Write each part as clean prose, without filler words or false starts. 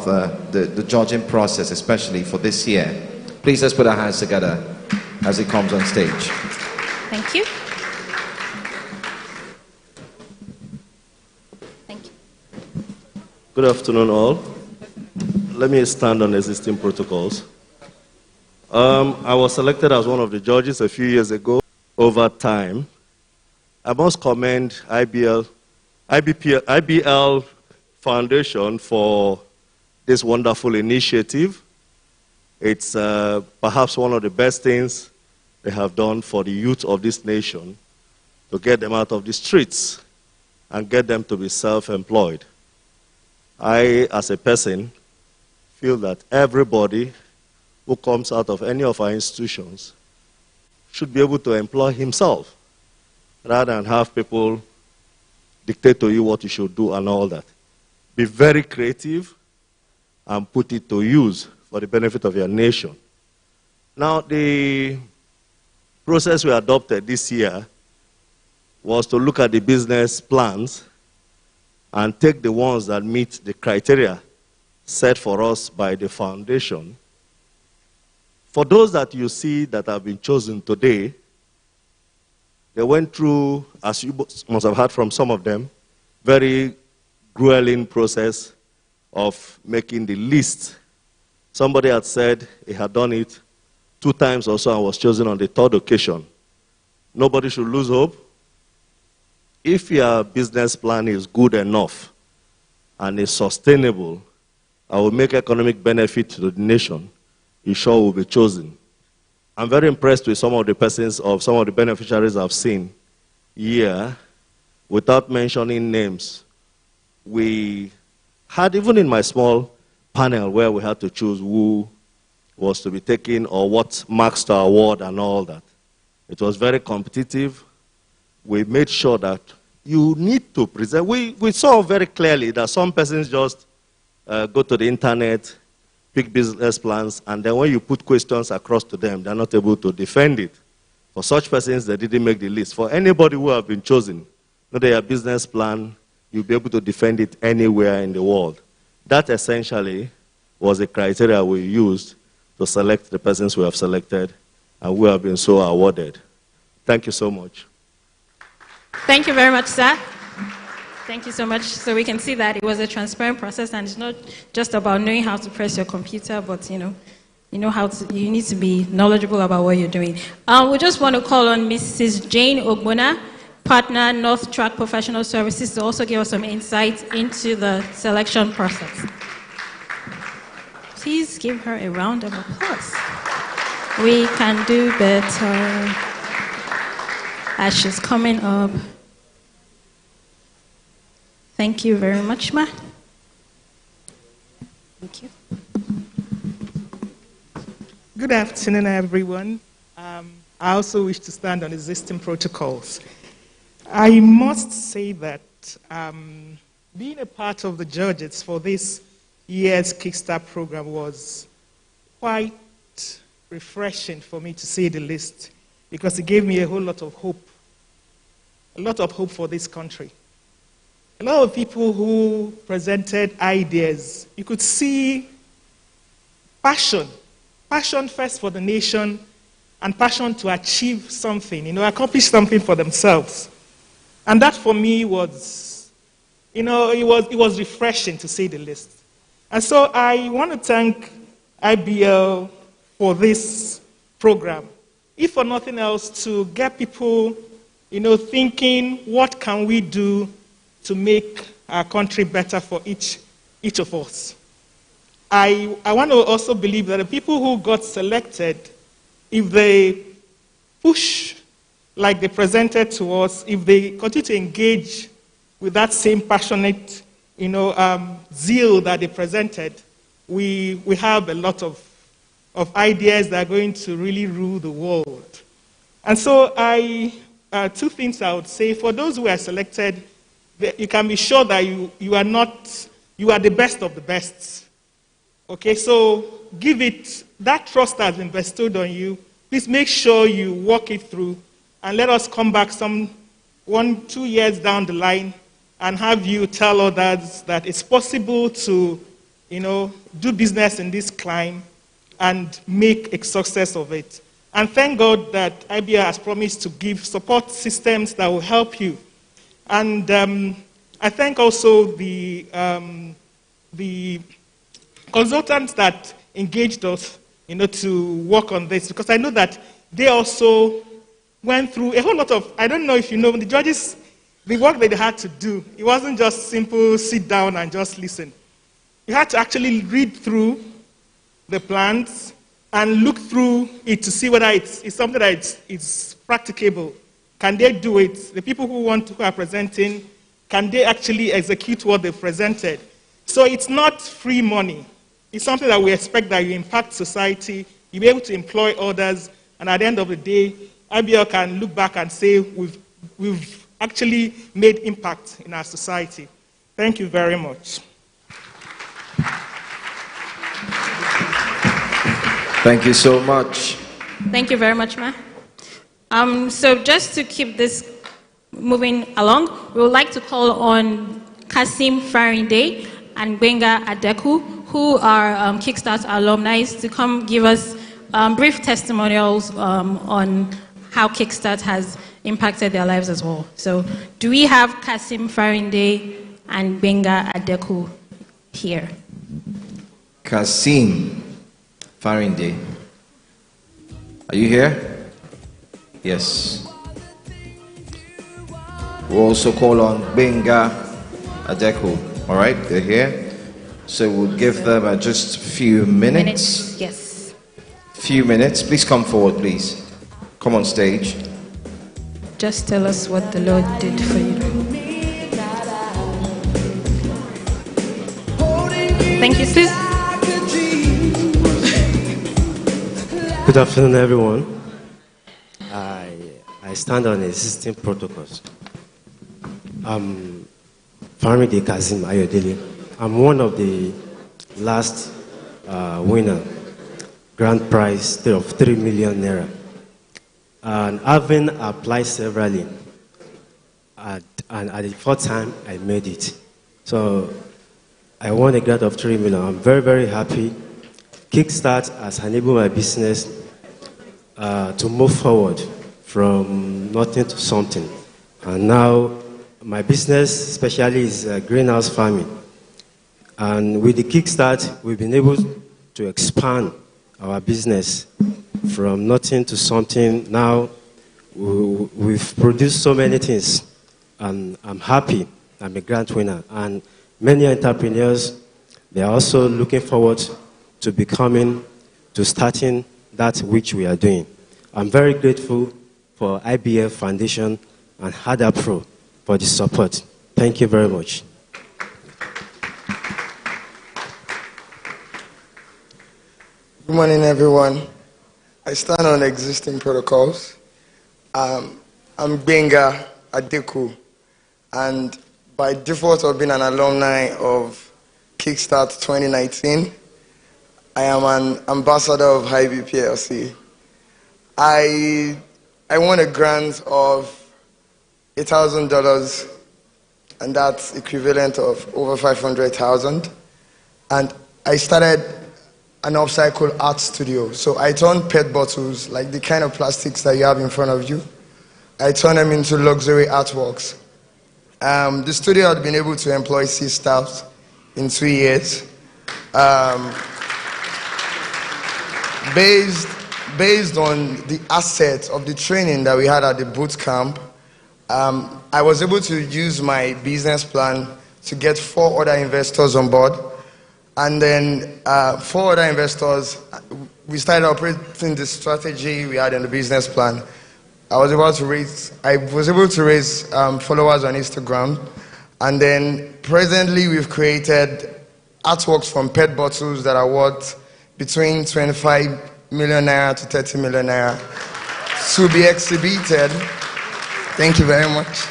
the judging process, especially for this year. Please let's put our hands together as he comes on stage. Thank you. Thank you. Good afternoon, all. Let me stand on existing protocols. I was selected as one of the judges a few years ago. Over time, I must commend IBL Foundation for this wonderful initiative. It's perhaps one of the best things they have done for the youth of this nation to get them out of the streets and get them to be self-employed. I, as a person, feel that everybody who comes out of any of our institutions should be able to employ himself rather than have people dictate to you what you should do and all that. Be very creative and put it to use for the benefit of your nation. Now, the process we adopted this year was to look at the business plans and take the ones that meet the criteria set for us by the foundation. For those that you see that have been chosen today, they went through, as you must have heard from some of them, very grueling process of making the list. Somebody had said he had done it 2 times or so and was chosen on the 3rd occasion. Nobody should lose hope. If your business plan is good enough and is sustainable and will make economic benefit to the nation, you sure will be chosen. I'm very impressed with some of the persons of some of the beneficiaries I've seen here. Without mentioning names, we had, even in my small panel where we had to choose who was to be taken or what marks to award and all that, it was very competitive. We made sure that you need to present. We saw very clearly that some persons just go to the internet, pick business plans, and then when you put questions across to them, they're not able to defend it. For such persons, they didn't make the list. For anybody who have been chosen, know their business plan, you'll be able to defend it anywhere in the world. That essentially was the criteria we used to select the persons we have selected and who have been so awarded. Thank you so much. Thank you very much, sir. Thank you so much. So we can see that it was a transparent process, and it's not just about knowing how to press your computer, but you need to be knowledgeable about what you're doing. We just want to call on Mrs. Jane Ogbona, partner, North Track Professional Services, to also give us some insight into the selection process. Please give her a round of applause. We can do better. As she's coming up. Thank you very much, ma. Thank you. Good afternoon, everyone. I also wish to stand on existing protocols. I must say that being a part of the judges for this year's Kickstart program was quite refreshing for me, to say the least, because it gave me a whole lot of hope for this country. A lot of people who presented ideas, you could see passion first for the nation and passion to achieve something, accomplish something for themselves. And that for me was, it was refreshing, to say the least. And so I want to thank IBL for this program, if for nothing else, to get people, thinking, what can we do to make our country better for each of us. I want to also believe that the people who got selected, if they push like they presented to us, if they continue to engage with that same passionate, zeal that they presented, we have a lot of ideas that are going to really rule the world. And so 2 things I would say. For those who are selected, you can be sure that you are the best of the best. Okay, so give it, that trust has been bestowed on you. Please make sure you walk it through, and let us come back 1-2 years down the line and have you tell others that it's possible to do business in this climb and make a success of it. And thank God that IBR has promised to give support systems that will help you. And I thank also the consultants that engaged us, to work on this, because I know that they also went through a whole lot of, I don't know if you know, the judges, the work that they had to do, it wasn't just simple sit down and just listen. You had to actually read through the plans and look through it to see whether it's something that it's practicable. Can they do it? The people who are presenting, can they actually execute what they presented? So it's not free money. It's something that we expect that you impact society, you'll be able to employ others, and at the end of the day, IBL can look back and say we've actually made impact in our society. Thank you very much. Thank you so much. Thank you very much, Ma. So just to keep this moving along, we would like to call on Kasim Farinde and Benga Adeku, who are Kickstart alumni, to come give us brief testimonials on how Kickstart has impacted their lives as well. So do we have Kasim Farinde and Benga Adeku here? Kasim Farinde. Are you here? Yes. We'll also call on Benga Adeku. All right, they're here. So we'll give them just a few minutes. Yes. Few minutes. Please come forward, please. Come on stage. Just tell us what the Lord did for you. Thank you, sis. Good afternoon, everyone. I stand on existing protocols. I'm Farimide Kazim Ayodele. I'm one of the last winner, grand prize of 3 million naira. And having applied severally, and at the fourth time, I made it. So I won a grant of 3 million. I'm very, very happy. Kickstart has enabled my business to move forward from nothing to something. And now my business especially is greenhouse farming. And with the Kickstart, we've been able to expand our business from nothing to something. Now we've produced so many things, and I'm happy. I'm a grant winner. And many entrepreneurs, they are also looking forward to starting that which we are doing. I'm very grateful for IBF Foundation and Hada Pro for the support. Thank you very much. Good morning, everyone. I stand on existing protocols. I'm Benga Adeku, and by default of being an alumni of Kickstart 2019, I am an ambassador of Breweries Plc. I won a grant of $1,000, and that's equivalent of over 500,000. And I started an upcycle art studio. So I turned PET bottles, like the kind of plastics that you have in front of you, I turned them into luxury artworks. The studio had been able to employ 6 staff in 2 years. Based on the assets of the training that we had at the boot camp, I was able to use my business plan to get 4 other investors on board. And then 4 other investors, we started operating the strategy we had in the business plan. I was able to raise followers on Instagram. And then presently we've created artworks from PET bottles that are worth between 25 million naira to 30 million naira to be exhibited. Thank you very much.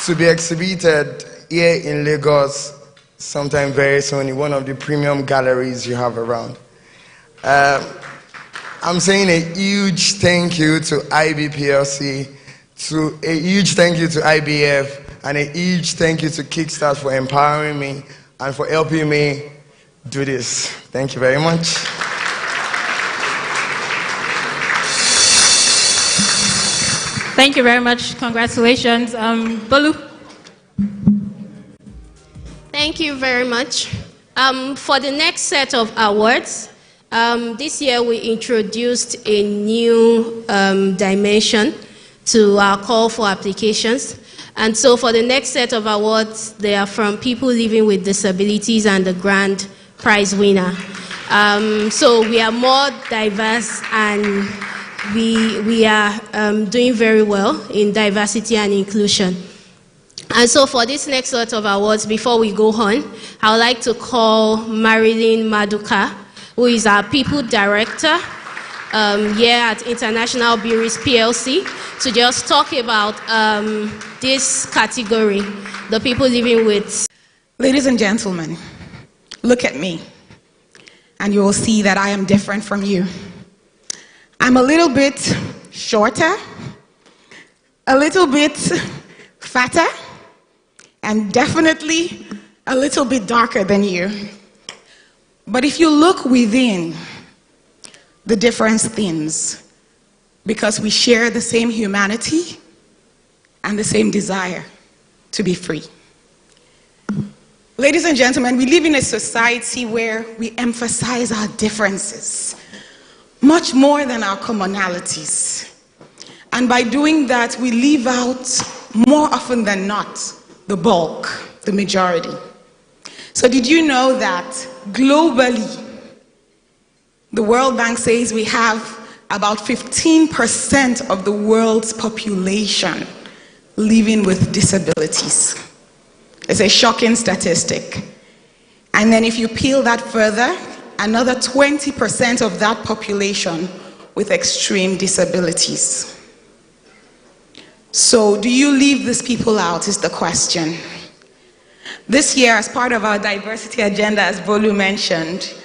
To be exhibited here in Lagos sometime very soon in one of the premium galleries you have around. I'm saying a huge thank you to IBPLC, a huge thank you to IBF, and a huge thank you to Kickstart for empowering me and for helping me do this. Thank you very much. Thank you very much. Congratulations. Bolu. Thank you very much. For the next set of awards, this year we introduced a new dimension to our call for applications. And so for the next set of awards, they are from people living with disabilities and the grand prize winner. So we are more diverse, and we are doing very well in diversity and inclusion. And so for this next set of awards, before we go on, I would like to call Marilyn Maduka, who is our People Director here at International Breweries Plc, to just talk about this category, the people living with. Ladies and gentlemen, look at me, and you will see that I am different from you. I'm a little bit shorter, a little bit fatter, and definitely a little bit darker than you. But if you look within, the difference thins, because we share the same humanity and the same desire to be free. Ladies and gentlemen, we live in a society where we emphasize our differences much more than our commonalities. And by doing that, we leave out, more often than not, the bulk, the majority. So did you know that globally, the World Bank says we have about 15% of the world's population living with disabilities? It's a shocking statistic. And then if you peel that further, another 20% of that population with extreme disabilities. So do you leave these people out is the question. This year, as part of our diversity agenda, as Bolu mentioned,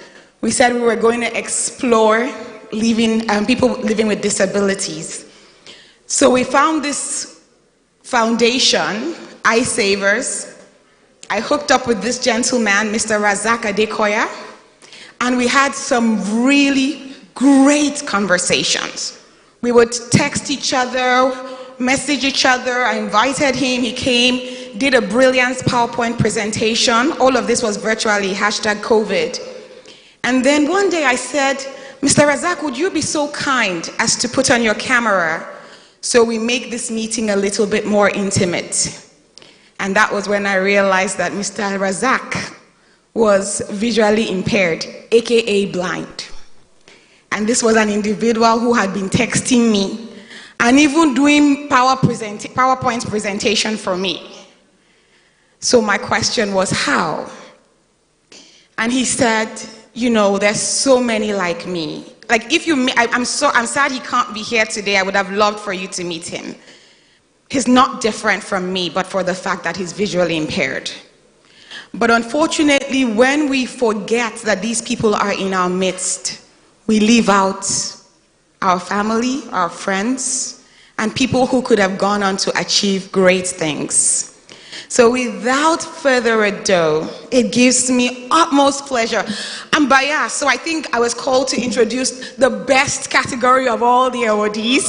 we said we were going to explore people living with disabilities. So we found this foundation, Eye Savers. I hooked up with this gentleman, Mr. Razak Adekoya, and we had some really great conversations. We would text each other, message each other. I invited him, he came, did a brilliant PowerPoint presentation. All of this was virtually, #COVID. And then one day I said, Mr. Razak, would you be so kind as to put on your camera so we make this meeting a little bit more intimate? And that was when I realized that Mr. Razak was visually impaired, aka blind. And this was an individual who had been texting me and even doing PowerPoint presentation for me. So my question was, how? And he said, you know, there's so many like me. Like, if you, I'm sad he can't be here today. I would have loved for you to meet him. He's not different from me, but for the fact that he's visually impaired. But unfortunately, when we forget that these people are in our midst, we leave out our family, our friends, and people who could have gone on to achieve great things. So without further ado, it gives me utmost pleasure. I'm biased, so I think I was called to introduce the best category of all the awardees.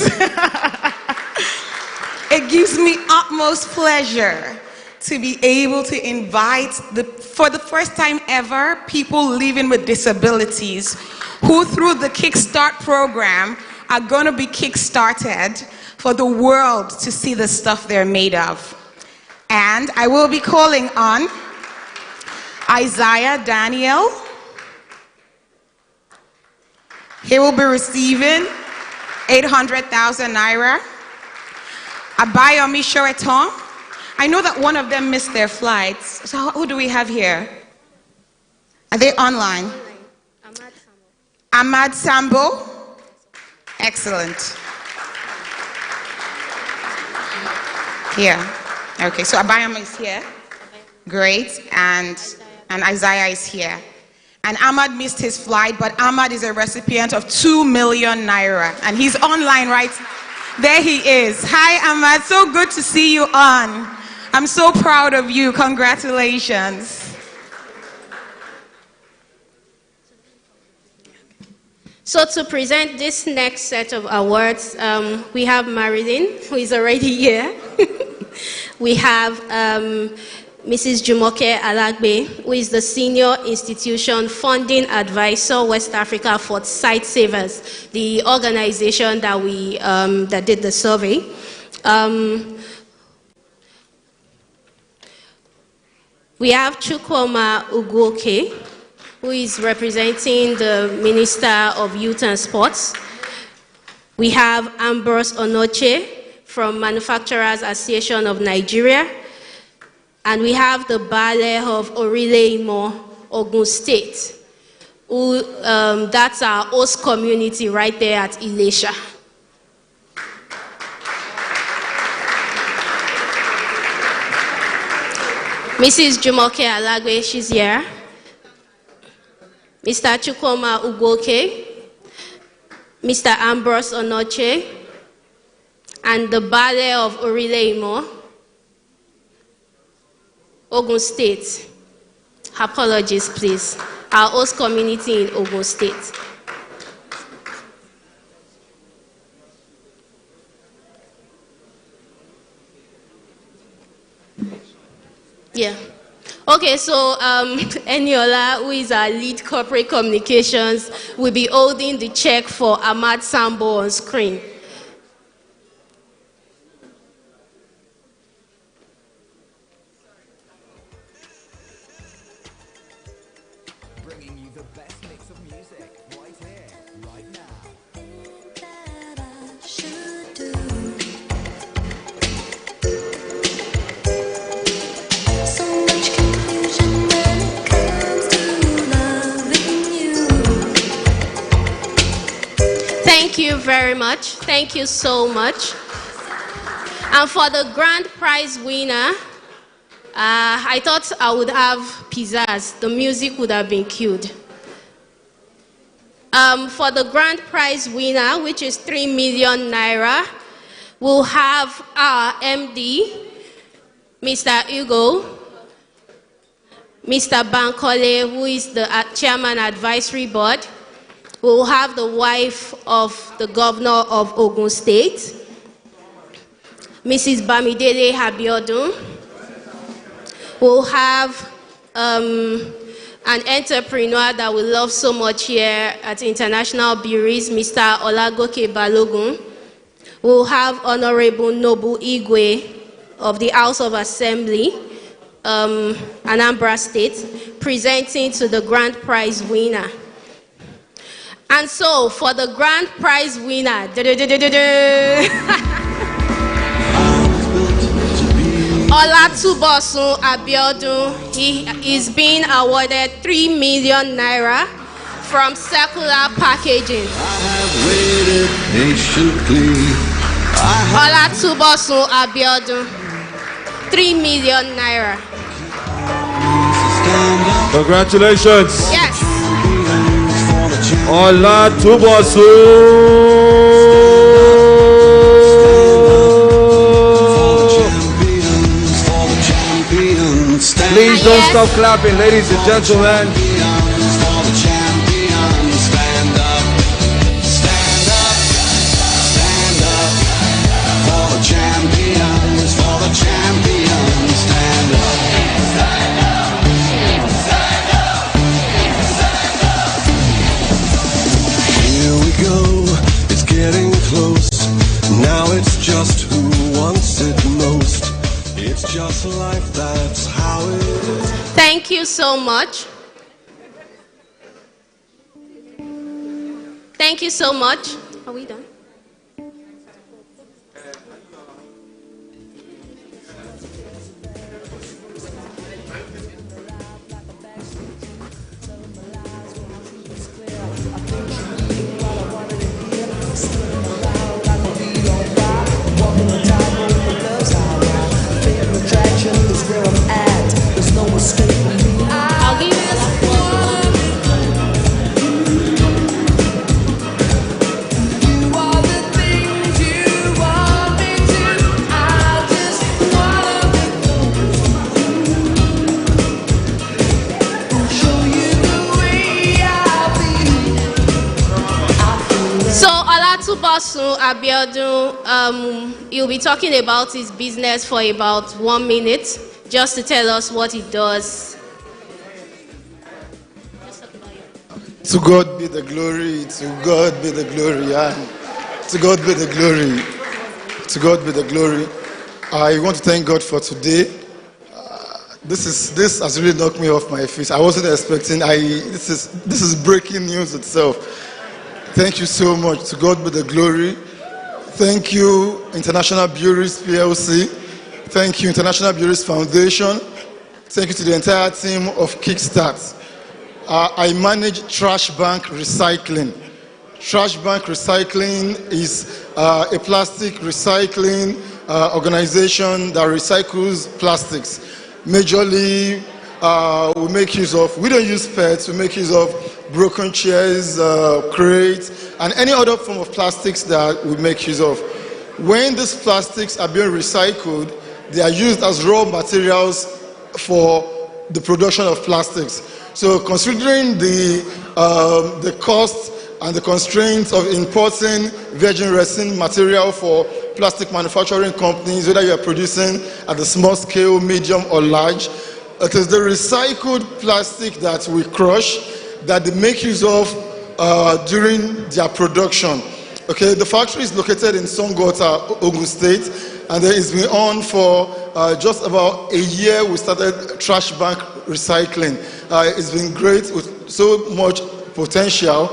It gives me utmost pleasure to be able to invite, for the first time ever, people living with disabilities who through the Kickstart program are going to be kickstarted for the world to see the stuff they're made of. And I will be calling on Isaiah Daniel. He will be receiving 800,000 naira. Abayomi Shoreton. I know that one of them missed their flights. So who do we have here? Are they online? Ahmad Sambo. Excellent. Here. Okay, so Abayama is here. Great. And Isaiah is here. And Ahmad missed his flight, but Ahmad is a recipient of 2 million naira. And he's online right now. There he is. Hi, Ahmad. So good to see you on. I'm so proud of you. Congratulations. So to present this next set of awards, we have Marilyn, who is already here. We have Mrs. Jumoke Alagbe, who is the Senior Institution Funding Advisor, West Africa for Site Savers, the organization that that did the survey. We have Chukwuma Ugoke, who is representing the Minister of Youth and Sports. We have Ambrose Onoche from Manufacturers Association of Nigeria. And we have the Baale of Orile Imo, Ogun State. Who, that's our host community right there at Ilesha. Mrs. Jumoke Alagbe, she's here. Mr. Chukwuma Ugoke, Mr. Ambrose Onoche, and the Baale of Orile Imo, Ogun State. Apologies, please. Our host community in Ogun State. Yeah. Okay, so Eniola, who is our lead corporate communications, will be holding the check for Ahmad Sambo on screen. Thank you very much. Thank you so much. And for the grand prize winner, I thought I would have pizzazz. The music would have been cued. For the grand prize winner, which is 3 million naira, we'll have our MD, Mr. Hugo, Mr. Bankole, who is the chairman advisory board. We'll have the wife of the governor of Ogun State, Mrs. Bamidele Abiodun. We'll have an entrepreneur that we love so much here at International Breweries, Mr. Olagoke Balogun. We'll have Honorable Nobu Igwe of the House of Assembly, Anambra State, presenting to the grand prize winner. And so, for the grand prize winner, Olatubosun Abiodun, he is being awarded 3 million naira from Circular Packaging. Olatubosun Abiodun, 3 million naira. Congratulations. Yes. Please don't stop clapping, ladies and gentlemen. Just who wants it most. It's just life, that's how it is. Thank you so much. Thank you so much. Are we done? I'll give you this. Bosun Abiodun, he'll be talking about his business for about 1 minute, just to tell us what he does. To God be the glory, to God be the glory, and to God be the glory, to God be the glory. I want to thank God for today. This has really knocked me off my feet. I wasn't expecting. This is breaking news itself. Thank you so much. To God be the glory. Thank you, International Breweries Plc. Thank you, International Breweries Foundation. Thank you to the entire team of Kickstart. I manage Trash Bank Recycling. Trash Bank Recycling is a plastic recycling organization that recycles plastics. Majorly, we don't use pets, we make use of broken chairs, crates, and any other form of plastics that we make use of. When these plastics are being recycled, they are used as raw materials for the production of plastics. So considering the cost and the constraints of importing virgin resin material for plastic manufacturing companies, whether you are producing at the small scale, medium or large, it is the recycled plastic that we crush that they make use of during their production. Okay, the factory is located in Songota, Ogun State, and it's been on for just about a year. We started Trash Bank Recycling. It's been great with so much potential.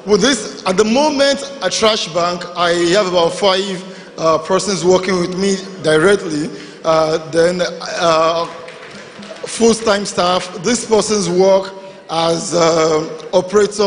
With this, at the moment at Trash Bank, I have about 5 persons working with me directly. Then full-time staff. These persons work as operator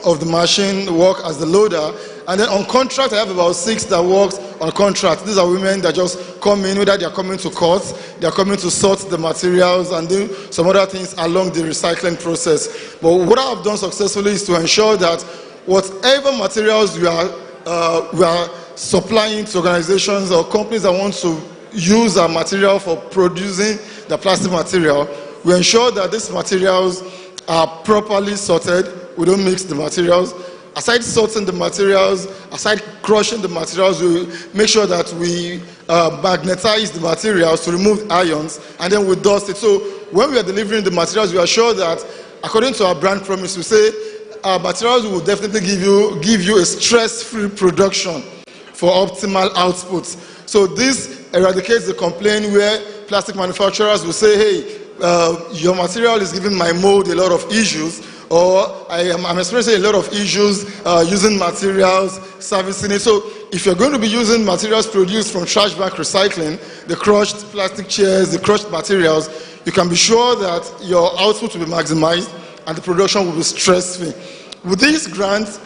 of the machine, work as the loader. And then on contract, I have about 6 that work on contract. These are women that just come in, whether they are coming to cut, they are coming to sort the materials and do some other things along the recycling process. But what I have done successfully is to ensure that whatever materials we are supplying to organizations or companies that want to use our material for producing the plastic material, we ensure that these materials are properly sorted. We don't mix the materials. Aside sorting the materials, aside crushing the materials, we make sure that we magnetize the materials to remove ions, and then we dust it. So when we are delivering the materials, we are sure that, according to our brand promise, we say our materials will definitely give you a stress-free production for optimal outputs. So this eradicates the complaint where plastic manufacturers will say, hey, your material is giving my mold a lot of issues, or I'm experiencing a lot of issues using materials, servicing it. So if you're going to be using materials produced from Trash Bank Recycling, the crushed plastic chairs, the crushed materials, you can be sure that your output will be maximized and the production will be stress-free. With these grants,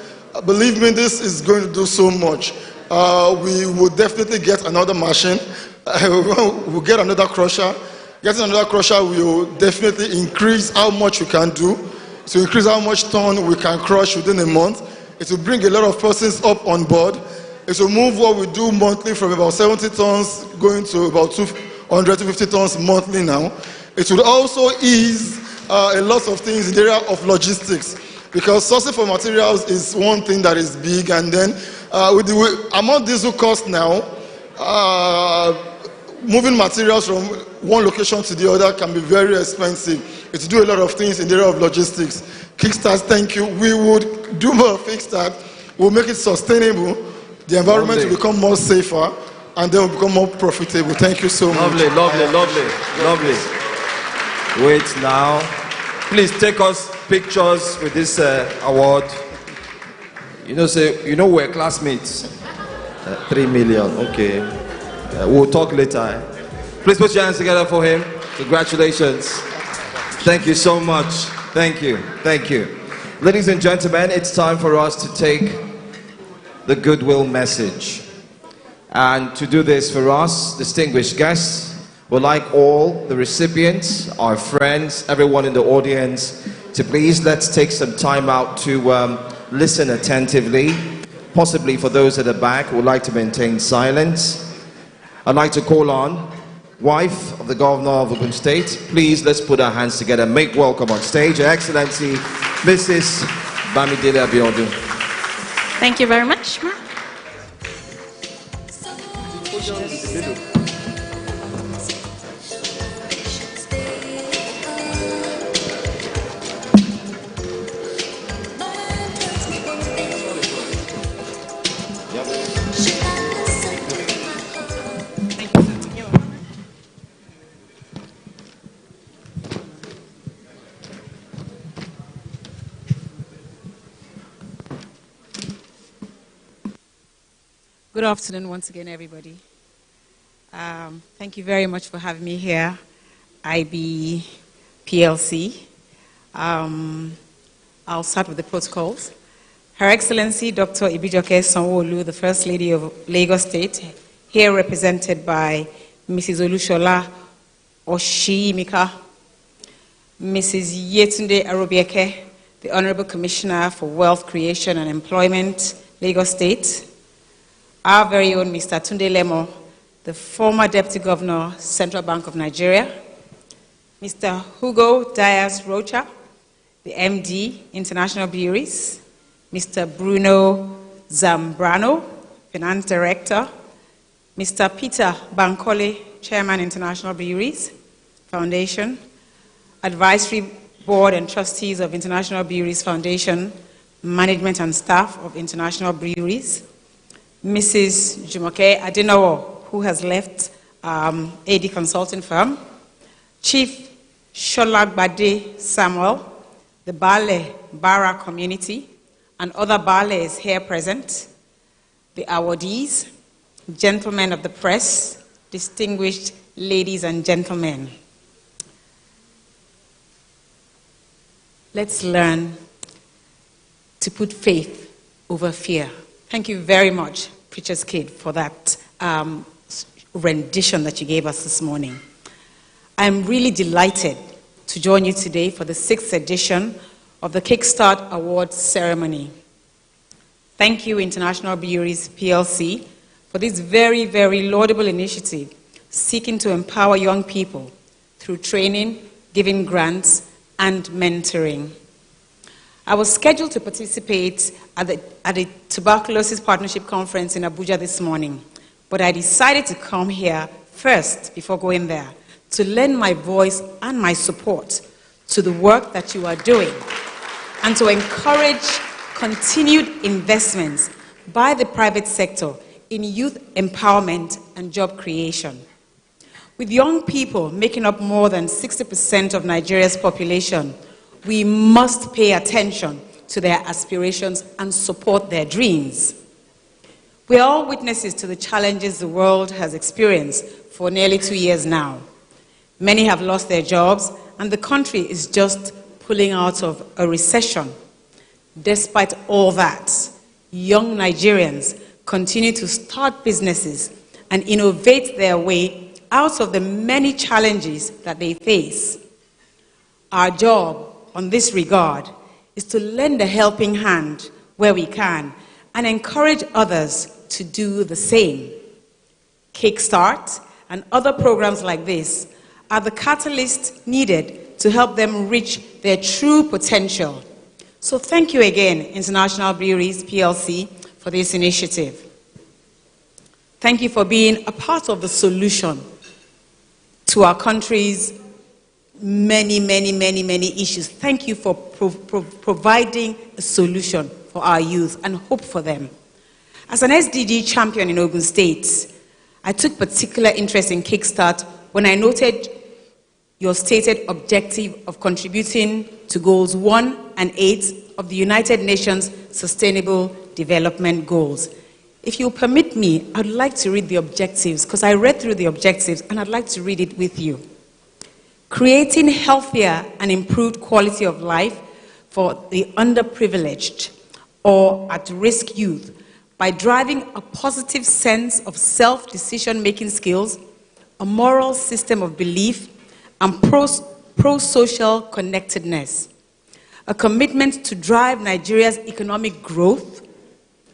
believe me, this is going to do so much. We will definitely get another machine. We'll get another crusher. Getting another crusher will definitely increase how much we can do. To increase how much ton we can crush within a month. It will bring a lot of persons up on board. It will move what we do monthly from about 70 tons going to about 250 tons monthly now. It will also ease a lot of things in the area of logistics, because sourcing for materials is one thing that is big, and then with the amount diesel cost now, moving materials from one location to the other can be very expensive. It will do a lot of things in the area of logistics. Kickstart, thank you. We would do more Kickstart. We'll make it sustainable. The environment will become more safer, and then will become more profitable. Thank you so much. Lovely, lovely, lovely, lovely. Wait now. Please take us pictures with this award. We're classmates. 3 million, okay. We'll talk later. Please put your hands together for him. Congratulations. Thank you so much. Thank you. Thank you. Ladies and gentlemen, it's time for us to take the goodwill message. And to do this for us, distinguished guests, would like all the recipients, our friends, everyone in the audience, to please let's take some time out to listen attentively. Possibly for those at the back who would like to maintain silence. I'd like to call on wife of the Governor of Ogun State. Please, let's put our hands together. Make welcome on stage, Her Excellency, Mrs. Bamidele Abiodun. Thank you very much, ma. Good afternoon once again, everybody. Thank you very much for having me here, IB PLC. I'll start with the protocols. Her Excellency Dr. Ibijoke Sanwo-Olu, the First Lady of Lagos State, here represented by Mrs. Olushola Oshimika, Mrs. Yetunde Arobieke, the Honorable Commissioner for Wealth Creation and Employment, Lagos State, our very own Mr. Tunde Lemo, the former Deputy Governor, Central Bank of Nigeria, Mr. Hugo Dias Rocha, the MD, International Breweries, Mr. Bruno Zambrano, Finance Director, Mr. Peter Bankole, Chairman, International Breweries Foundation, Advisory Board and Trustees of International Breweries Foundation, Management and Staff of International Breweries, Mrs. Jumoke Adenowo, who has left AD Consulting Firm, Chief Sholagbade Samuel, the Bale Bara community, and other Bales here present, the awardees, gentlemen of the press, distinguished ladies and gentlemen. Let's learn to put faith over fear. Thank you very much, Preacher's Kid, for that rendition that you gave us this morning. I'm really delighted to join you today for the 6th edition of the Kickstart Awards ceremony. Thank you, International Breweries Plc, for this very, very laudable initiative seeking to empower young people through training, giving grants, and mentoring. I was scheduled to participate at the Tuberculosis Partnership Conference in Abuja this morning, but I decided to come here first before going there to lend my voice and my support to the work that you are doing and to encourage continued investments by the private sector in youth empowerment and job creation. With young people making up more than 60% of Nigeria's population, we must pay attention to their aspirations and support their dreams. We are all witnesses to the challenges the world has experienced for nearly 2 years now. Many have lost their jobs, and the country is just pulling out of a recession. Despite all that, young Nigerians continue to start businesses and innovate their way out of the many challenges that they face. Our job on this regard is to lend a helping hand where we can and encourage others to do the same. Kickstart and other programs like this are the catalyst needed to help them reach their true potential. So thank you again, International Breweries Plc, for this initiative. Thank you for being a part of the solution to our country's many issues. Thank you for providing a solution for our youth and hope for them. As an SDG champion in Ogun State, I took particular interest in Kickstart when I noted your stated objective of contributing to goals 1 and 8 of the United Nations Sustainable Development Goals. If you'll permit me, I'd like to read the objectives, because I read through the objectives and I'd like to read it with you. Creating healthier and improved quality of life for the underprivileged or at-risk youth by driving a positive sense of self-decision-making skills, a moral system of belief, and pro-social connectedness. A commitment to drive Nigeria's economic growth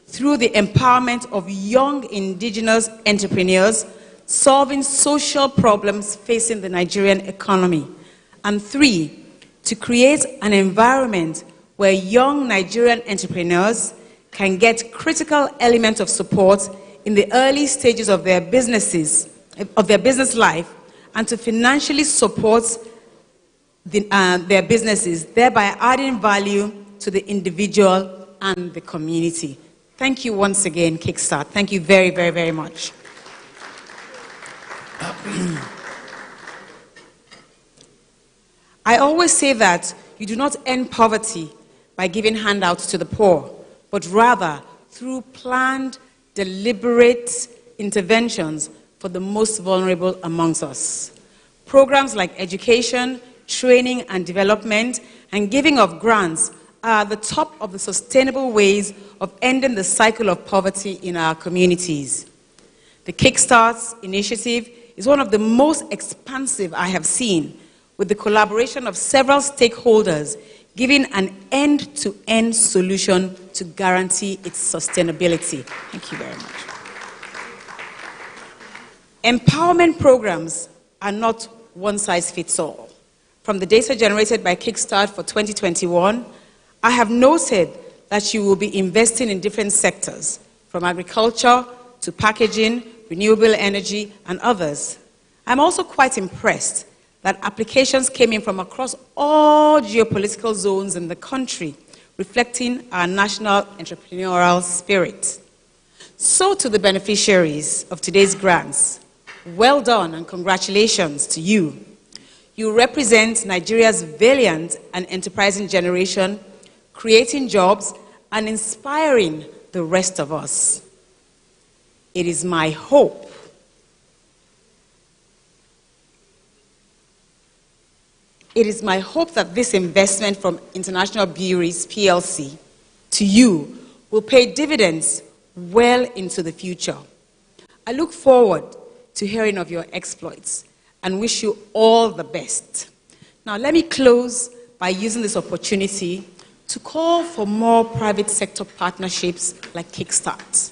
through the empowerment of young indigenous entrepreneurs solving social problems facing the Nigerian economy. And 3, to create an environment where young Nigerian entrepreneurs can get critical elements of support in the early stages of their business life, and to financially support their businesses, thereby adding value to the individual and the community. Thank you once again, Kickstart. Thank you very, very, very much. I always say that you do not end poverty by giving handouts to the poor, but rather through planned, deliberate interventions for the most vulnerable amongst us. Programs like education, training and development, and giving of grants are the top of the sustainable ways of ending the cycle of poverty in our communities. The Kickstart initiative is one of the most expansive I have seen, with the collaboration of several stakeholders giving an end-to-end solution to guarantee its sustainability. Thank you very much. Empowerment programs are not one-size-fits-all. From the data generated by Kickstart for 2021, I have noted that you will be investing in different sectors, from agriculture to packaging, renewable energy, and others. I'm also quite impressed that applications came in from across all geopolitical zones in the country, reflecting our national entrepreneurial spirit. So to the beneficiaries of today's grants, well done and congratulations to you. You represent Nigeria's valiant and enterprising generation, creating jobs and inspiring the rest of us. It is my hope that this investment from International Breweries Plc to you will pay dividends well into the future. I look forward to hearing of your exploits and wish you all the best. Now, let me close by using this opportunity to call for more private sector partnerships like Kickstart.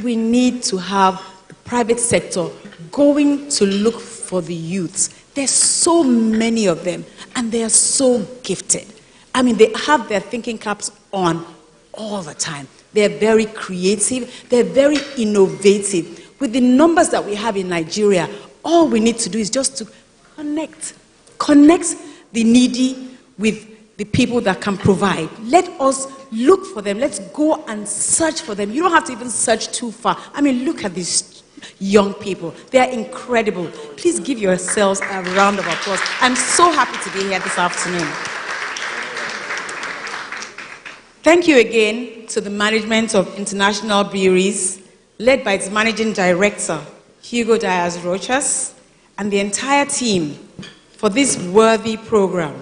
We need to have the private sector going to look for the youths. There's so many of them, and they are so gifted. I mean, they have their thinking caps on all the time. They're very creative. They're very innovative. With the numbers that we have in Nigeria, all we need to do is just to connect the needy with the people that can provide. Let us look for them. Let's go and search for them. You don't have to even search too far. I mean, look at these young people. They are incredible. Please give yourselves a round of applause. I'm so happy to be here this afternoon. Thank you again to the management of International Breweries, led by its Managing Director, Hugo Diaz-Rochas, and the entire team for this worthy program.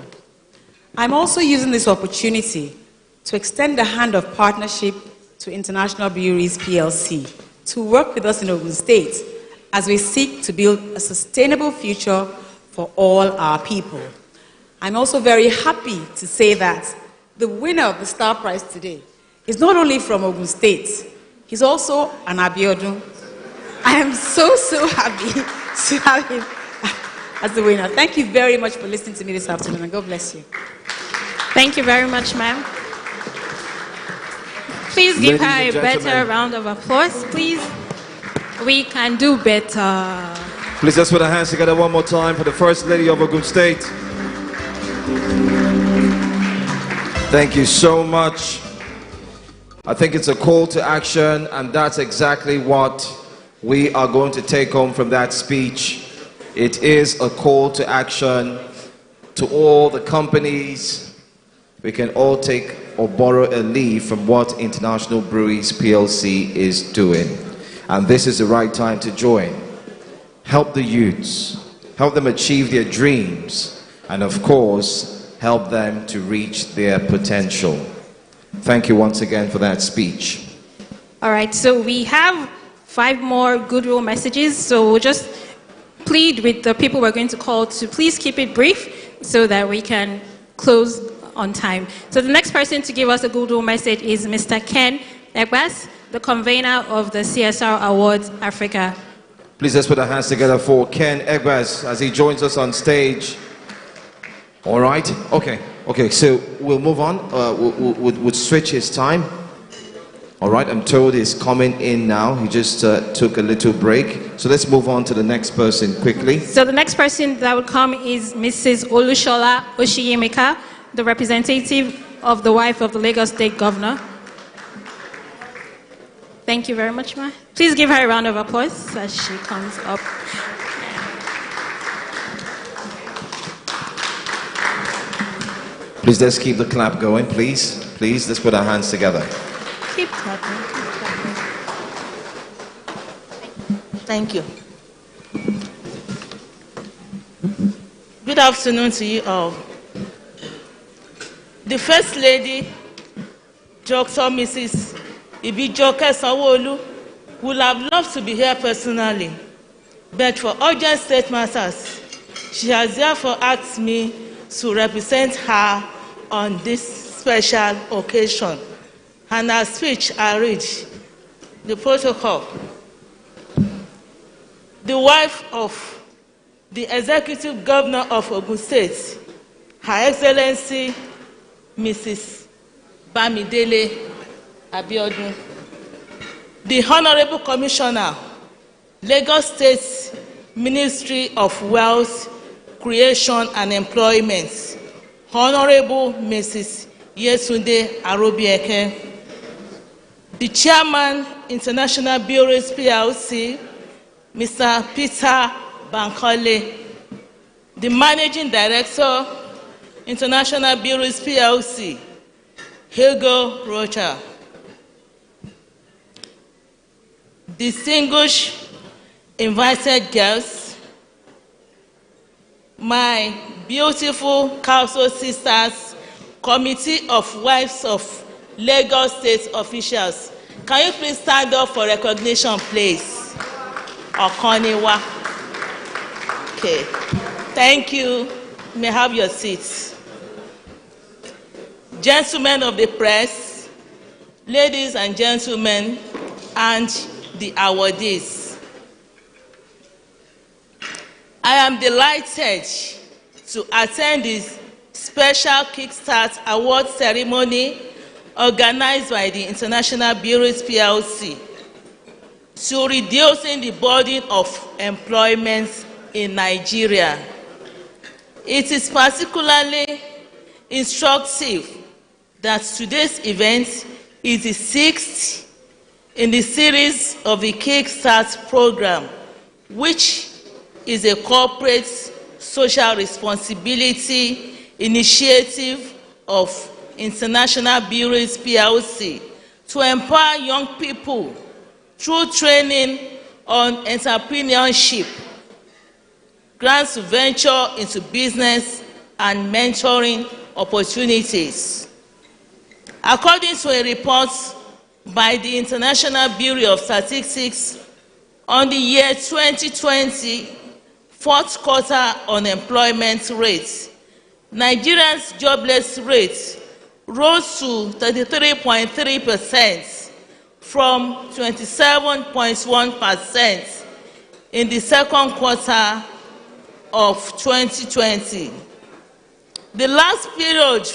I'm also using this opportunity to extend the hand of partnership to International Breweries Plc to work with us in Ogun State as we seek to build a sustainable future for all our people. I'm also very happy to say that the winner of the Star Prize today is not only from Ogun State, he's also an Abiodun. I am so happy to have him as the winner. Thank you very much for listening to me this afternoon, and God bless you. Thank you very much, ma'am. Please give her a better round of applause, please. We can do better. Please let's put our hands together one more time for the First Lady of Ogun State. Thank you so much. I think it's a call to action, and that's exactly what we are going to take home from that speech. It is a call to action to all the companies. We can all take or borrow a leaf from what International Breweries Plc is doing. And this is the right time to join. Help the youths, help them achieve their dreams, and of course, help them to reach their potential. Thank you once again for that speech. All right, so we have 5 more goodwill messages, so we'll just plead with the people we're going to call to please keep it brief so that we can close on time. So the next person to give us a goodwill message is Mr. Ken Egbas, the convener of the CSR Awards Africa. Please let's put our hands together for Ken Egbas as he joins us on stage. All right, okay, so we'll move on. We'll switch his time. All right, I'm told he's coming in now. He just took a little break. So let's move on to the next person quickly. So the next person that will come is Mrs. Olushola Oshiyemeka, the representative of the wife of the Lagos State Governor. Thank you very much, ma. Please give her a round of applause as she comes up. Please, let's keep the clap going, please. Please, let's put our hands together. Keep clapping. Keep clapping. Thank you. Good afternoon to you all. The First Lady, Dr. Mrs. Ibijoke Sanwo-Olu, would have loved to be here personally, but for urgent state matters, she has therefore asked me to represent her on this special occasion. And her speech, I read the protocol. The wife of the Executive Governor of Ogun State, Her Excellency Mrs. Bamidele Abiodun, the Honorable Commissioner, Lagos State Ministry of Wealth, Creation and Employment, Honorable Mrs. Yetunde Arobieke, the Chairman, International Breweries Plc, Mr. Peter Bankole, the Managing Director, International Breweries Plc, Hugo Rocha, distinguished invited guests, my beautiful council sisters, Committee of Wives of Lagos State officials. Can you please stand up for recognition, please? Okoniwa. Okay. Thank you. You may have your seats. Gentlemen of the press, ladies and gentlemen, and the awardees. I am delighted to attend this special Kickstart Award ceremony organized by the International Breweries Plc to reducing the burden of employment in Nigeria. It is particularly instructive that today's event is the 6th in the series of the Kickstart program, which is a corporate social responsibility initiative of International Breweries Plc to empower young people through training on entrepreneurship, grants to venture into business, and mentoring opportunities. According to a report by the International Bureau of Statistics on the year 2020, fourth quarter unemployment rate, Nigeria's jobless rate rose to 33.3% from 27.1% in the second quarter of 2020. The last period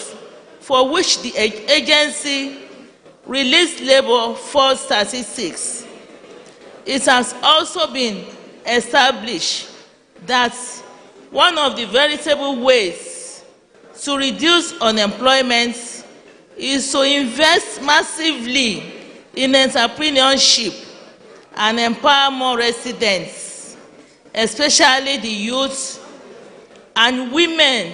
for which the agency released labor force statistics, it has also been established that one of the veritable ways to reduce unemployment is to invest massively in entrepreneurship and empower more residents, especially the youth and women,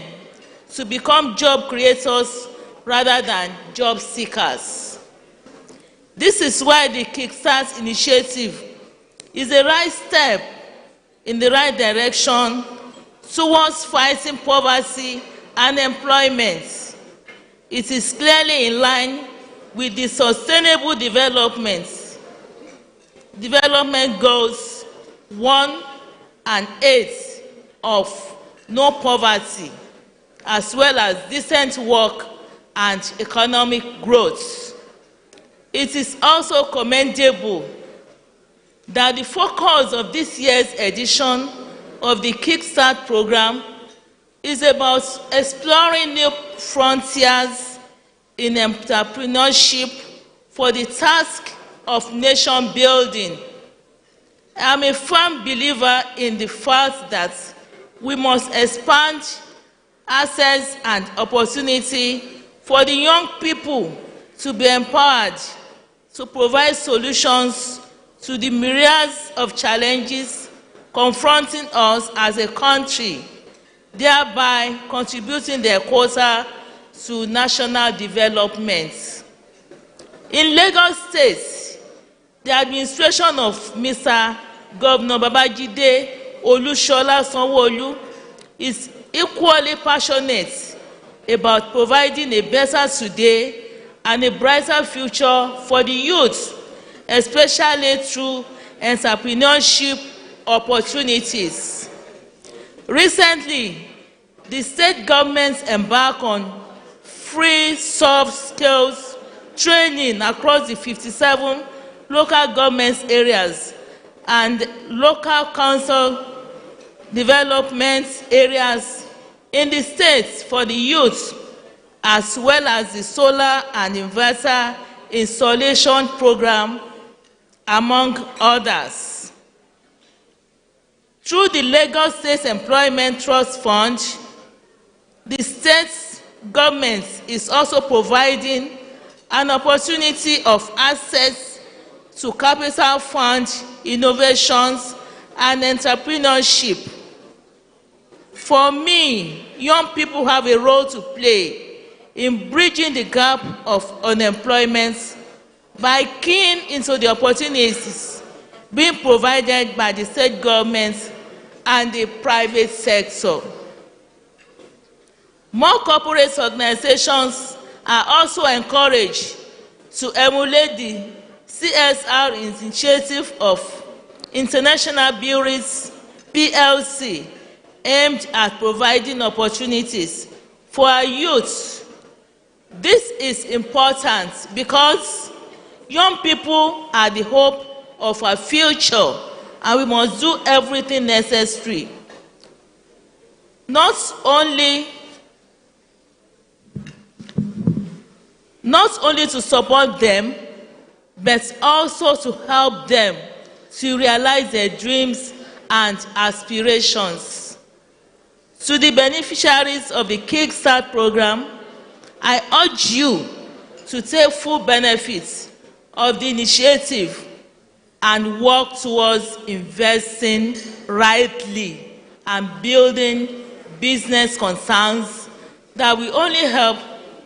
to become job creators rather than job seekers. This is why the Kickstart initiative is the right step in the right direction towards fighting poverty and employment. It is clearly in line with the Sustainable Development Goals 1 and 8 of no poverty, as well as decent work and economic growth. It is also commendable that the focus of this year's edition of the Kickstart program is about exploring new frontiers in entrepreneurship for the task of nation building. I am a firm believer in the fact that we must expand access and opportunity for the young people to be empowered to provide solutions to the myriads of challenges confronting us as a country, thereby contributing their quota to national development. In Lagos State, the administration of Mr. Governor Babajide Olushola Sanwo-Olu is equally passionate about providing a better today and a brighter future for the youth, especially through entrepreneurship opportunities. Recently, the state government embarked on free soft skills training across the 57 local government areas and local council development areas in the states for the youth, as well as the solar and inverter installation program, among others. Through the Lagos State Employment Trust Fund, the state government is also providing an opportunity of access to capital fund innovations and entrepreneurship. For me, young people have a role to play in bridging the gap of unemployment by keying into the opportunities being provided by the state government and the private sector. More corporate organizations are also encouraged to emulate the CSR initiative of International Breweries Plc, aimed at providing opportunities for our youth. This is important because young people are the hope of our future, and we must do everything necessary, not only to support them, but also to help them to realize their dreams and aspirations. To the beneficiaries of the Kickstart program, I urge you to take full benefit of the initiative and work towards investing rightly and building business concerns that will only help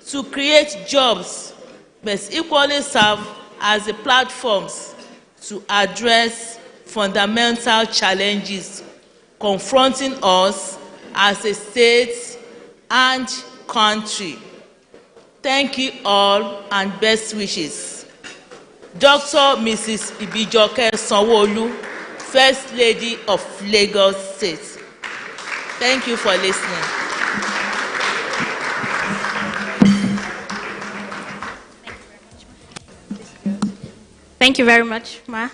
to create jobs, but equally serve as the platforms to address fundamental challenges confronting us as a state and country. Thank you all and best wishes. Dr. Mrs. Ibijoke Sanwo-Olu, First Lady of Lagos State. Thank you for listening. Thank you very much, Ma.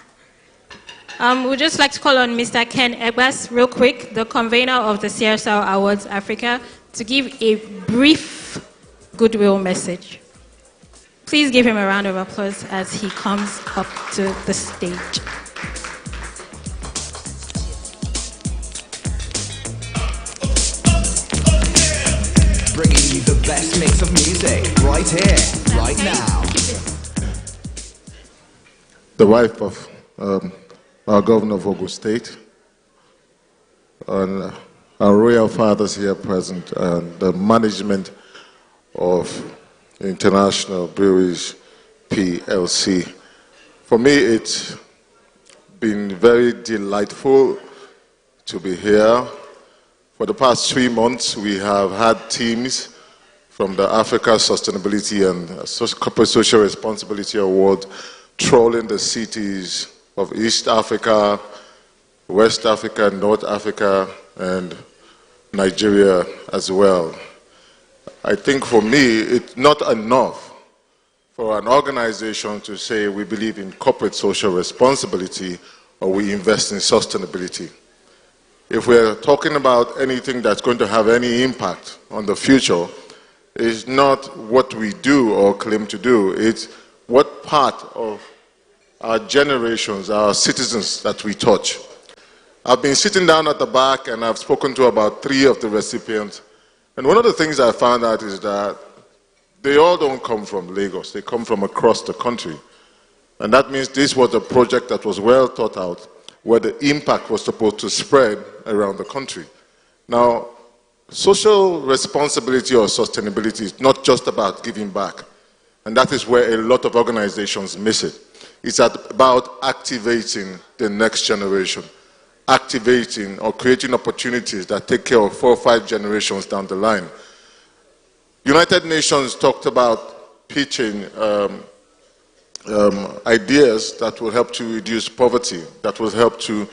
We'd just like to call on Mr. Ken Egbas real quick, the convener of the CSR Awards Africa, to give a brief goodwill message. Please give him a round of applause as he comes up to the stage. Bringing you the best mix of music right here, right now. The wife of our governor of Ogun State, and our royal fathers here present, and the management of International Breweries Plc. For me, it's been very delightful to be here. For the past 3 months, we have had teams from the Africa Sustainability and Corporate Social Responsibility Award trawling the cities of East Africa, West Africa, North Africa, and Nigeria as well. I think for me, it's not enough for an organization to say we believe in corporate social responsibility or we invest in sustainability. If we're talking about anything that's going to have any impact on the future, it's not what we do or claim to do, it's what part of our generations, our citizens that we touch. I've been sitting down at the back and I've spoken to about 3 of the recipients. And one of the things I found out is that they all don't come from Lagos. They come from across the country. And that means this was a project that was well thought out, where the impact was supposed to spread around the country. Now, social responsibility or sustainability is not just about giving back. And that is where a lot of organizations miss it. It's about activating the next generation, activating or creating opportunities that take care of 4 or 5 generations down the line. United Nations talked about pitching ideas that will help to reduce poverty, that will help to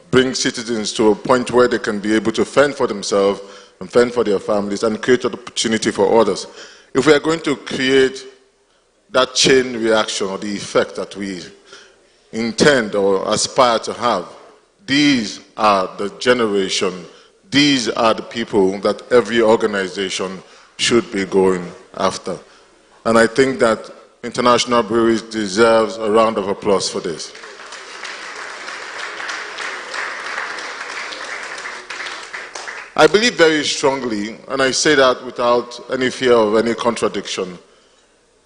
bring citizens to a point where they can be able to fend for themselves and fend for their families and create an opportunity for others. If we are going to create that chain reaction or the effect that we intend or aspire to have, these are the generation, these are the people that every organization should be going after. And I think that International Breweries deserves a round of applause for this. I believe very strongly, and I say that without any fear of any contradiction,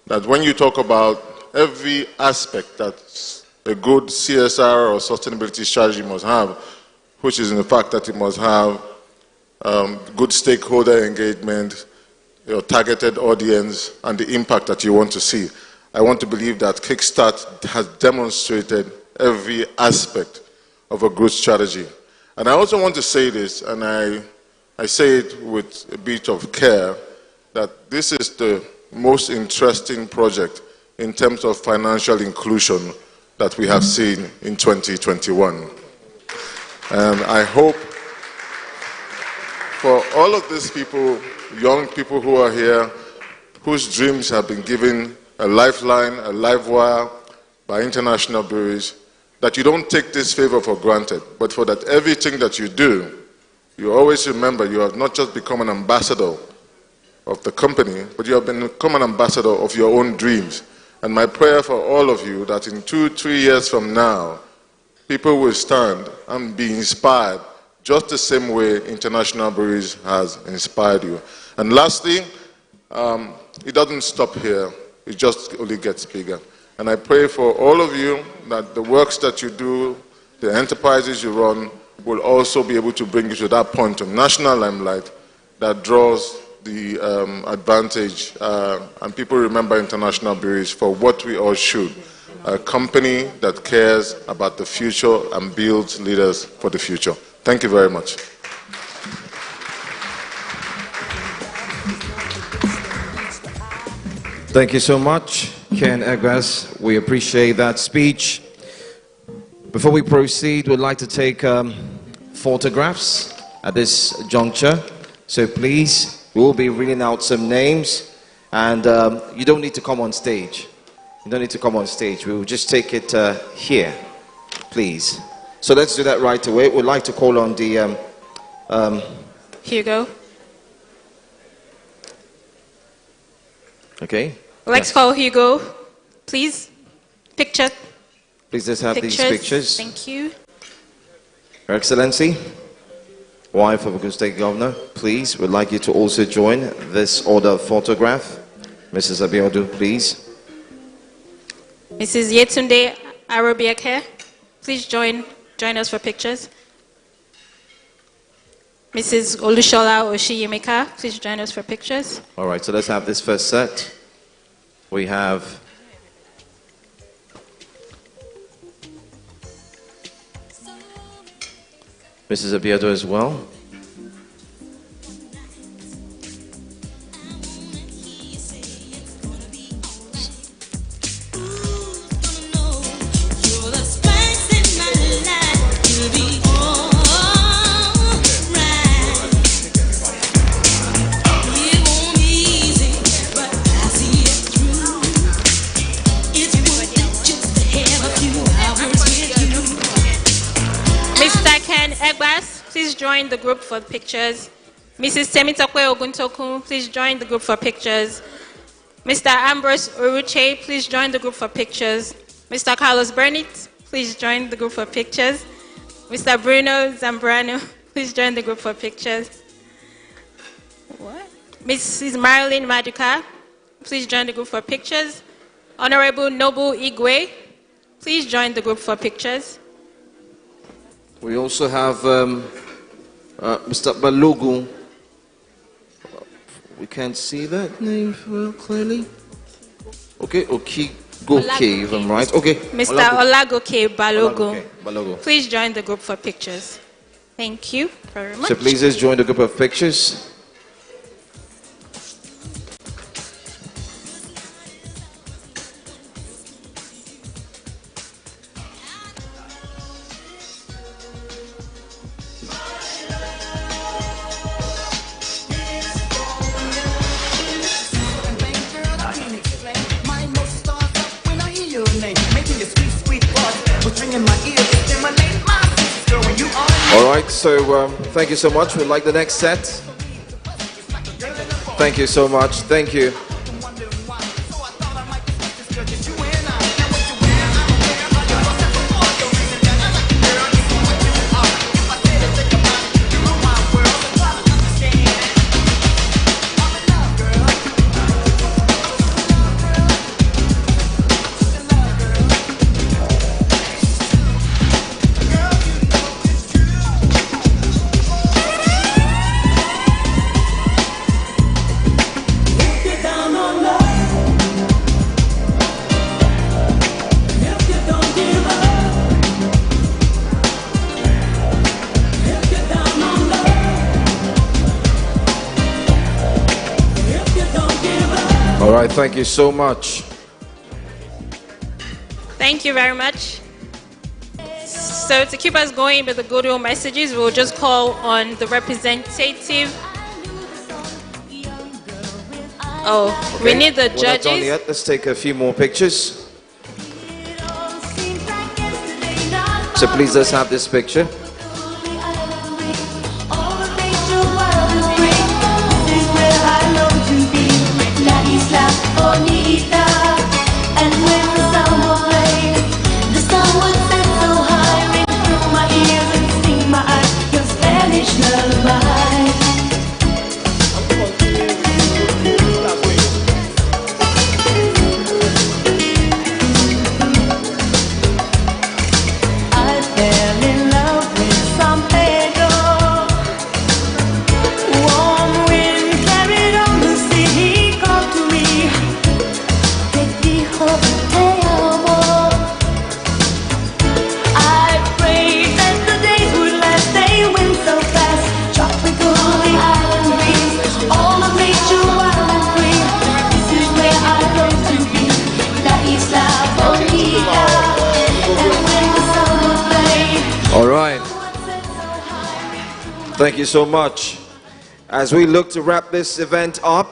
that when you talk about every aspect that a good CSR or sustainability strategy must have, which is in the fact that it must have good stakeholder engagement, your targeted audience, and the impact that you want to see. I want to believe that Kickstart has demonstrated every aspect of a good strategy. And I also want to say this, and I say it with a bit of care, that this is the most interesting project in terms of financial inclusion that we have seen in 2021. And I hope for all of these people, young people who are here, whose dreams have been given a lifeline, a live wire by International Breweries, that you don't take this favor for granted, but for that everything that you do, you always remember you have not just become an ambassador of the company, but you have become an ambassador of your own dreams. And my prayer for all of you that in 2-3 years from now, people will stand and be inspired just the same way International Breweries has inspired you. And lastly, it doesn't stop here. It just only gets bigger. And I pray for all of you that the works that you do, the enterprises you run, will also be able to bring you to that point of national limelight that draws the advantage. And people remember International Breweries for what we all should. A company that cares about the future and builds leaders for the future. Thank you very much. Thank you so much, Ken Egbas. We appreciate that speech. Before we proceed, we'd like to take photographs at this juncture. So please, we will be reading out some names, and you don't need to come on stage. You don't need to come on stage. We will just take it here, please. So let's do that right away. We'd like to call on the... Hugo. Okay. Let's call Hugo, please. Picture. Please let's have these pictures. Thank you. Your Excellency, wife of Ogun State Governor, please, we'd like you to also join this order of photograph. Mrs. Abiodun, please. Mrs. Yetunde Arobiake, please join us for pictures. Mrs. Olushola Oshiyemeka, please join us for pictures. All right, so let's have this first set. We have Mrs. Abiodun as well. Please join the group for pictures. Mrs. Temitokwe Oguntokun, please join the group for pictures. Mr. Ambrose Uruche, please join the group for pictures. Mr. Carlos Burnett, please join the group for pictures. Mr. Bruno Zambrano, please join the group for pictures. What? Mrs. Marilyn Maduka, please join the group for pictures. Honorable Noble Igwe, please join the group for pictures. We also have Mr. Balogu. We can't see that name well clearly. Okay, Okigoke, if I'm right. Okay. Mr. Olagoke Balogu. Balogu. Please join the group for pictures. Thank you very much. So please just join the group of pictures. All right, so thank you so much. We'd like the next set. Thank you so much. Thank you. All right, thank you so much. Thank you very much. So to keep us going with the goodwill messages, we'll just call on the representative. Oh, Okay. we need the We're not done judges. yet. Let's take a few more pictures. So please let's have this picture. All right. Thank you so much. As we look to wrap this event up,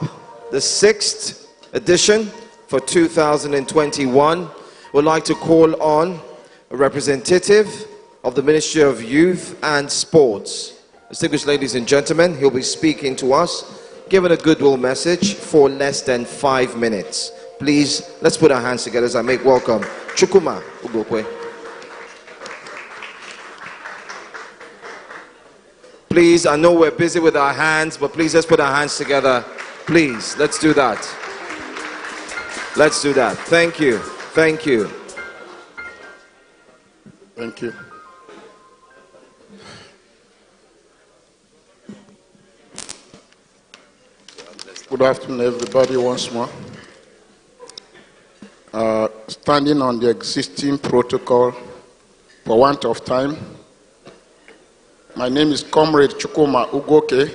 the 6th edition for 2021, we'd like to call on a representative of the Ministry of Youth and Sports. Distinguished ladies and gentlemen, he'll be speaking to us, giving a goodwill message for less than 5 minutes. Please, let's put our hands together as I make welcome Chukuma Ugokwe. Please, I know we're busy with our hands, but please let's put our hands together. Please, let's do that. Let's do that. Thank you. Thank you. Thank you. Good afternoon, everybody, once more. Standing on the existing protocol for want of time, my name is Comrade Chukuma Ugoke.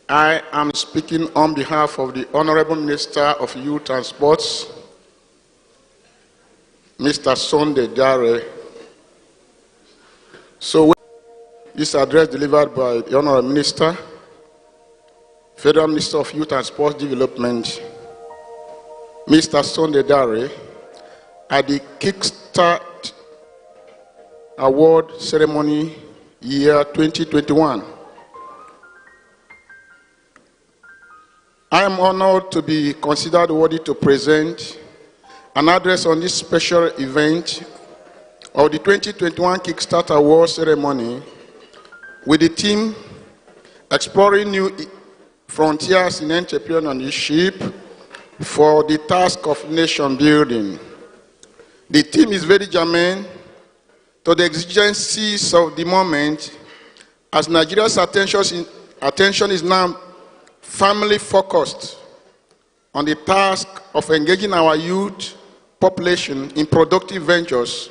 I am speaking on behalf of the Honorable Minister of Youth and Sports, Mr. Sunday Dare. So, this address delivered by the Honorable Minister, Federal Minister of Youth and Sports Development, Mr. Sunday Dare, at the Kickstart Award Ceremony year 2021. I am honored to be considered worthy to present an address on this special event of the 2021 Kickstart Award ceremony with the theme Exploring New Frontiers in Entrepreneurship for the Task of Nation Building. The theme is very germane to the exigencies of the moment, as Nigeria's attention is now firmly focused on the task of engaging our youth population in productive ventures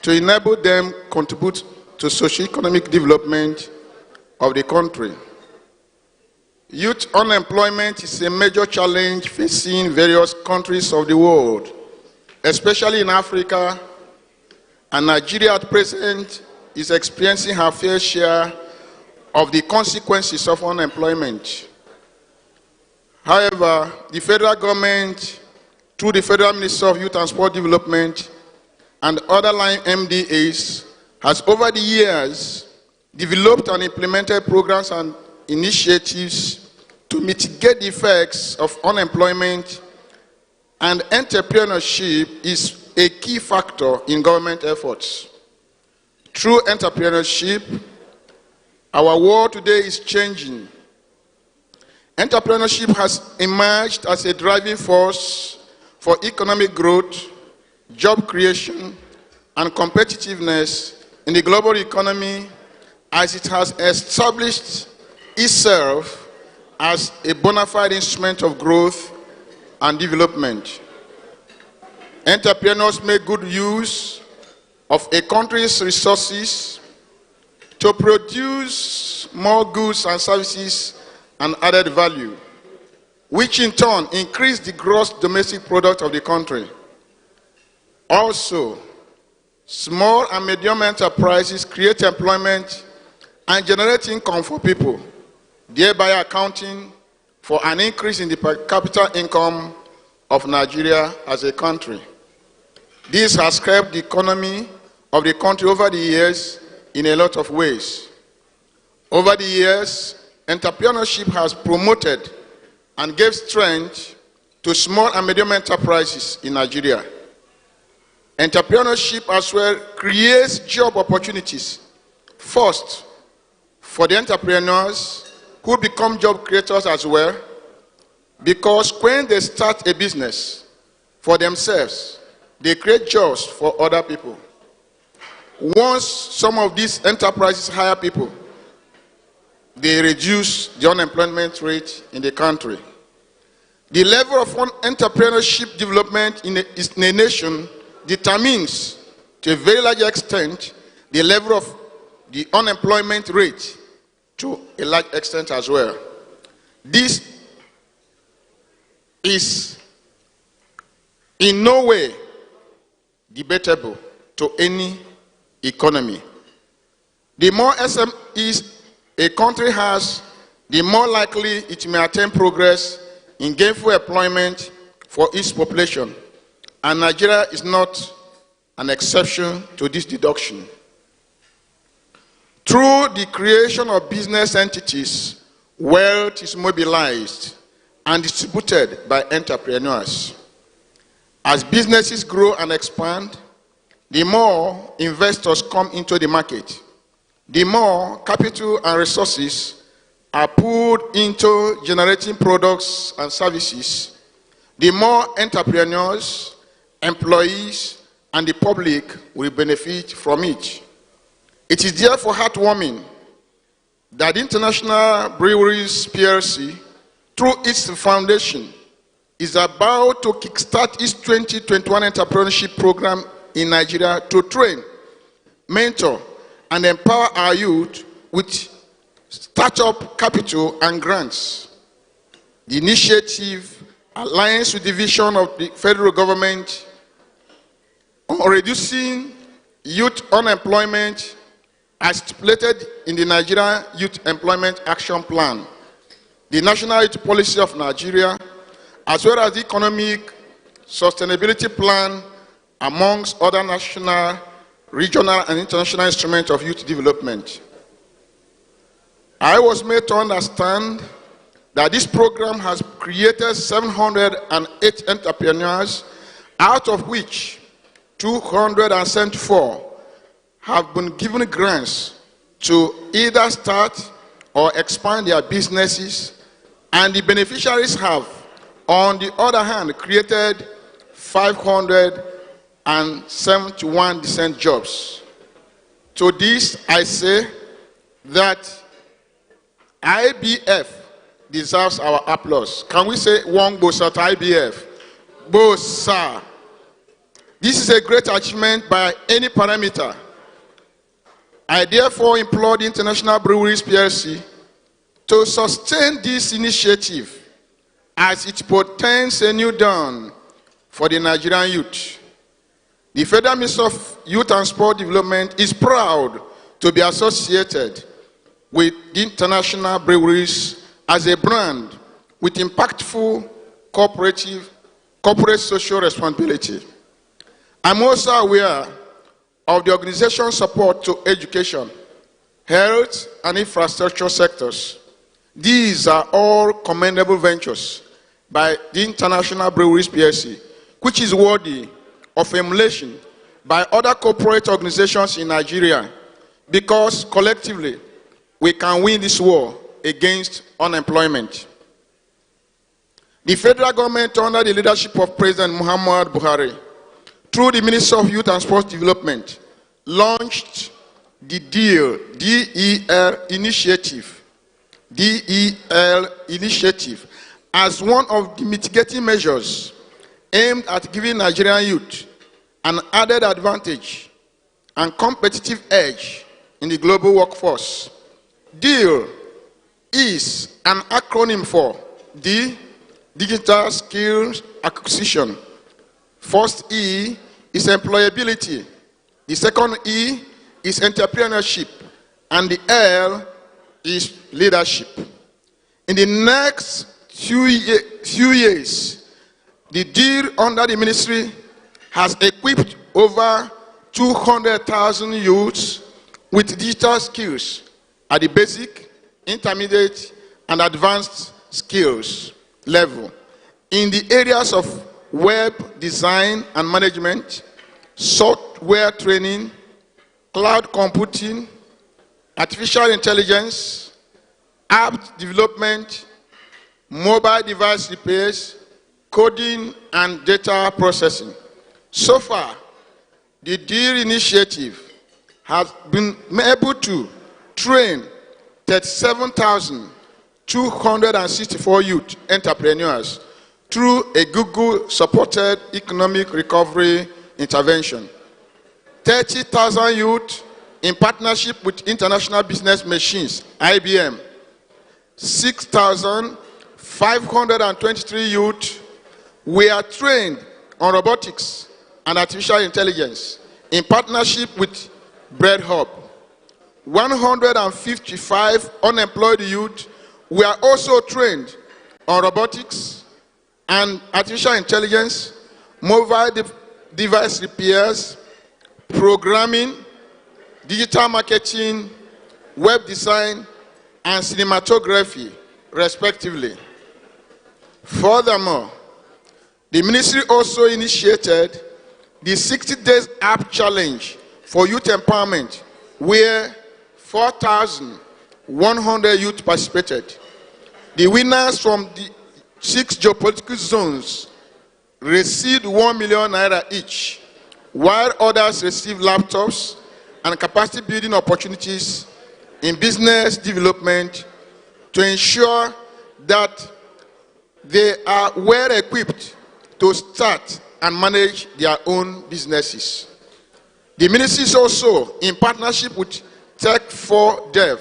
to enable them contribute to socio-economic development of the country. Youth unemployment is a major challenge facing various countries of the world, especially in Africa, and Nigeria at present is experiencing her fair share of the consequences of unemployment. However, the federal government, through the Federal Ministry of Youth and Sport Development and other line MDAs, has over the years developed and implemented programs and initiatives to mitigate the effects of unemployment, and entrepreneurship is a key factor in government efforts. Through entrepreneurship, our world today is changing. Entrepreneurship has emerged as a driving force for economic growth, job creation, and competitiveness in the global economy, as it has established itself as a bona fide instrument of growth and development. Entrepreneurs make good use of a country's resources to produce more goods and services and added value, which in turn increase the gross domestic product of the country. Also, small and medium enterprises create employment and generate income for people, thereby accounting for an increase in the per capita income of Nigeria as a country. This has helped the economy of the country over the years in a lot of ways. Over the years, entrepreneurship has promoted and gave strength to small and medium enterprises in Nigeria. Entrepreneurship as well creates job opportunities. First, for the entrepreneurs who become job creators as well, because when they start a business for themselves, they create jobs for other people. Once some of these enterprises hire people, they reduce the unemployment rate in the country. The level of entrepreneurship development in a nation determines, to a very large extent, the level of the unemployment rate to a large extent as well. This is in no way debatable to any economy. The more SMEs a country has, the more likely it may attain progress in gainful employment for its population. And Nigeria is not an exception to this deduction. Through the creation of business entities, wealth is mobilized and distributed by entrepreneurs. As businesses grow and expand, the more investors come into the market, the more capital and resources are poured into generating products and services, the more entrepreneurs, employees, and the public will benefit from it. It is therefore heartwarming that International Breweries Plc, through its foundation, is about to kickstart its 2021 entrepreneurship program in Nigeria to train, mentor, and empower our youth with startup capital and grants. The initiative aligns with the vision of the federal government on reducing youth unemployment as stipulated in the Nigeria Youth Employment Action Plan, the National Youth Policy of Nigeria, as well as the Economic Sustainability Plan, amongst other national, regional, and international instruments of youth development. I was made to understand that this program has created 708 entrepreneurs, out of which 274 have been given grants to either start or expand their businesses, and the beneficiaries have, on the other hand, created 571 decent jobs. To this, I say that IBF deserves our applause. Can we say one bossa to IBF? Bossa. This is a great achievement by any parameter. I therefore implore the International Breweries Plc to sustain this initiative as it portends a new dawn for the Nigerian youth. The Federal Ministry of Youth and Sport Development is proud to be associated with the International Breweries as a brand with impactful corporate social responsibility. I'm also aware of the organization's support to education, health, and infrastructure sectors. These are all commendable ventures by the International Breweries Plc, which is worthy of emulation by other corporate organizations in Nigeria, because collectively we can win this war against unemployment. The federal government, under the leadership of President Muhammad Buhari, through the Ministry of Youth and Sports Development, launched the DEAL initiative, as one of the mitigating measures aimed at giving Nigerian youth an added advantage and competitive edge in the global workforce. DEAL is an acronym for D, Digital Skills Acquisition. First E is employability. The second E is entrepreneurship. And the L is leadership. In the next few years, the DEAL under the ministry has equipped over 200,000 youths with digital skills at the basic, intermediate, and advanced skills level in the areas of web design and management, software training, cloud computing, artificial intelligence, app development, mobile device repairs, coding, and data processing. So far, the DEAL initiative has been able to train 37,264 youth entrepreneurs through a Google-supported economic recovery intervention. 30,000 youth in partnership with International Business Machines, IBM. 6,523 youth were trained on robotics and artificial intelligence in partnership with Bread Hub. 155 unemployed youth were also trained on robotics and artificial intelligence, mobile device repairs, programming, digital marketing, web design, and cinematography, respectively. Furthermore, the ministry also initiated the 60 Days App Challenge for Youth Empowerment, where 4,100 youth participated. The winners from the 6 geopolitical zones received 1 million naira each, while others received laptops and capacity building opportunities in business development to ensure that they are well equipped to start and manage their own businesses. The ministry is also in partnership with Tech4Dev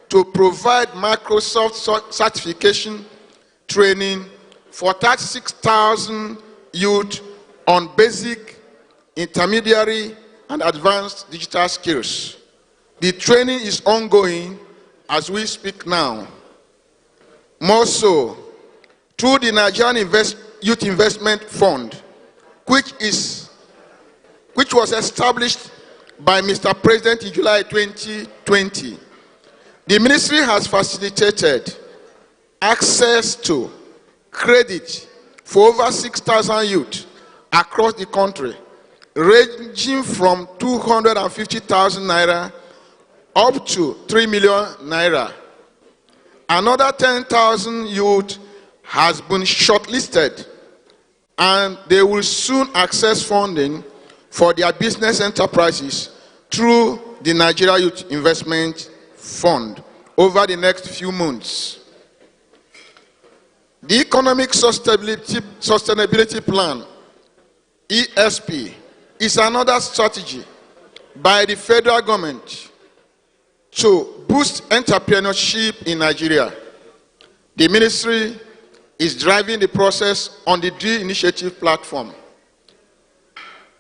to provide Microsoft certification training for 36,000 youth on basic, intermediary, and advanced digital skills. The training is ongoing as we speak now. More so, through the Nigerian Youth Investment Fund, which was established by Mr. President in July 2020, the ministry has facilitated access to credit for over 6,000 youth across the country, ranging from 250,000 naira up to 3 million naira. Another 10,000 youth has been shortlisted, and they will soon access funding for their business enterprises through the Nigeria Youth Investment Fund over the next few months. The Economic Sustainability Plan, ESP, is another strategy by the federal government to boost entrepreneurship in Nigeria. The ministry is driving the process on the D initiative platform.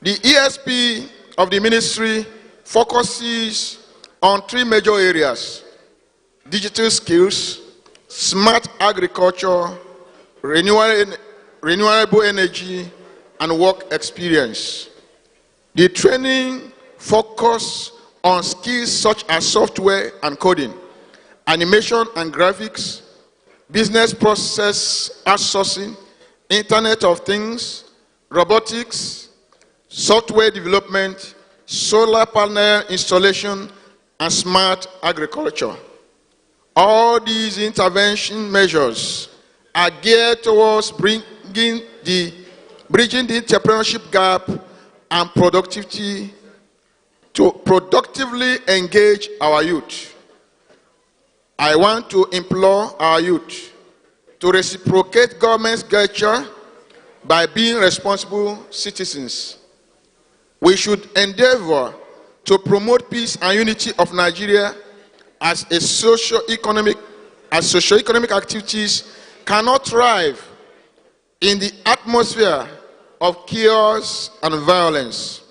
The ESP of the ministry focuses on 3 major areas: digital skills, smart agriculture, renewable energy, and work experience. The training focuses on skills such as software and coding, animation and graphics, business process outsourcing, Internet of Things, robotics, software development, solar panel installation, and smart agriculture. All these intervention measures are geared towards bridging the entrepreneurship gap and productivity to productively engage our youth. I want to implore our youth to reciprocate government's gesture by being responsible citizens. We should endeavor to promote peace and unity of Nigeria as socio-economic activities cannot thrive in the atmosphere of chaos and violence.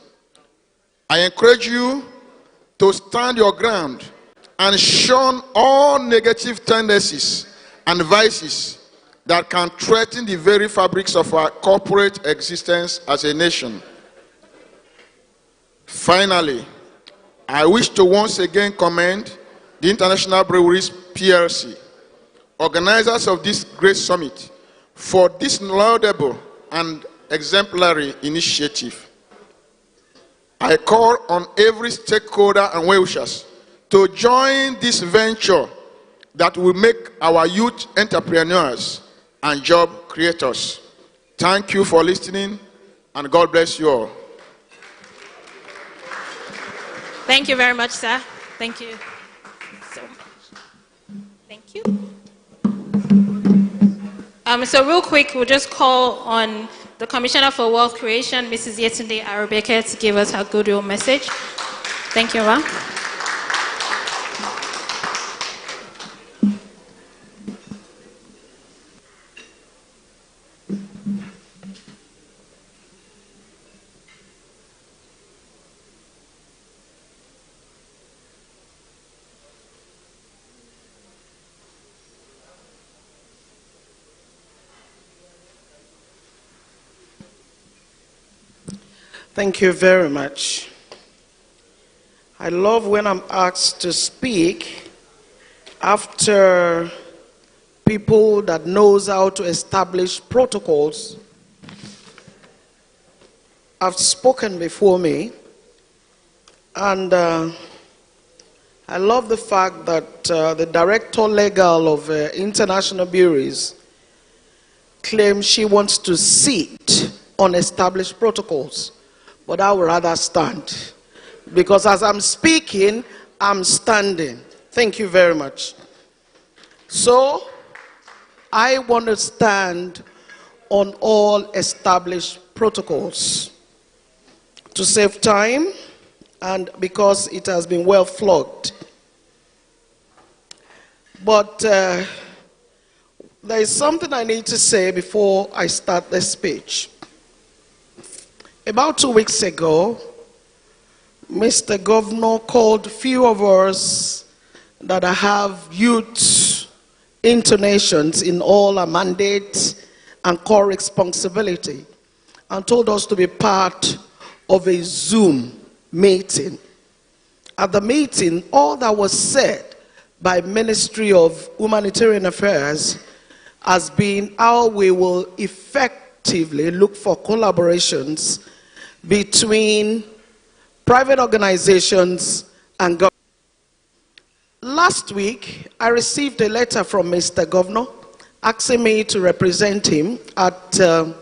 I encourage you to stand your ground and shun all negative tendencies and vices that can threaten the very fabrics of our corporate existence as a nation. Finally, I wish to once again commend the International Breweries Plc, organizers of this great summit, for this laudable and exemplary initiative. I call on every stakeholder and well-wishers to join this venture that will make our youth entrepreneurs and job creators. Thank you for listening, and God bless you all. Thank you very much, sir. Thank you so much. Thank you. So real quick, we'll just call on the Commissioner for Wealth Creation, Mrs. Yetunde Arobeke, to give us her goodwill message. Thank you, ma'am. Thank you very much. I love when I'm asked to speak after people that knows how to establish protocols have spoken before me, and I love the fact that the Director Legal of International Breweries claims she wants to sit on established protocols. But I would rather stand, because as I'm speaking, I'm standing. Thank you very much. So, I want to stand on all established protocols to save time and because it has been well flogged. But there is something I need to say before I start the speech. About 2 weeks ago, Mr. Governor called few of us that have youth intonations in all our mandates and core responsibility, and told us to be part of a Zoom meeting. At the meeting, all that was said by Ministry of Humanitarian Affairs has been how we will effectively look for collaborations between private organizations and government. Last week, I received a letter from Mr. Governor asking me to represent him at a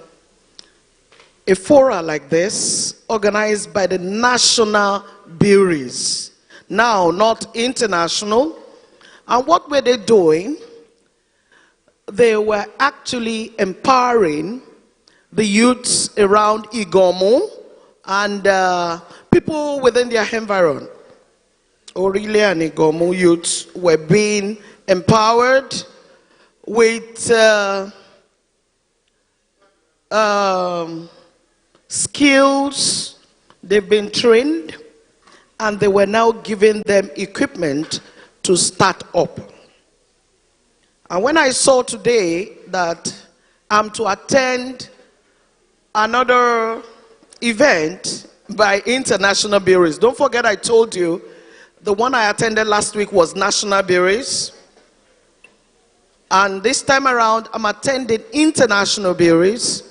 forum like this, organized by the national breweries. Now, not international. And what were they doing? They were actually empowering the youths around Igomo and people within their environment. Aurelia and Igomo youths were being empowered with skills. They've been trained, and they were now giving them equipment to start up. And when I saw today that I'm to attend another event by international breweries, don't forget I told you the one I attended last week was national breweries. And this time around, I'm attending international breweries.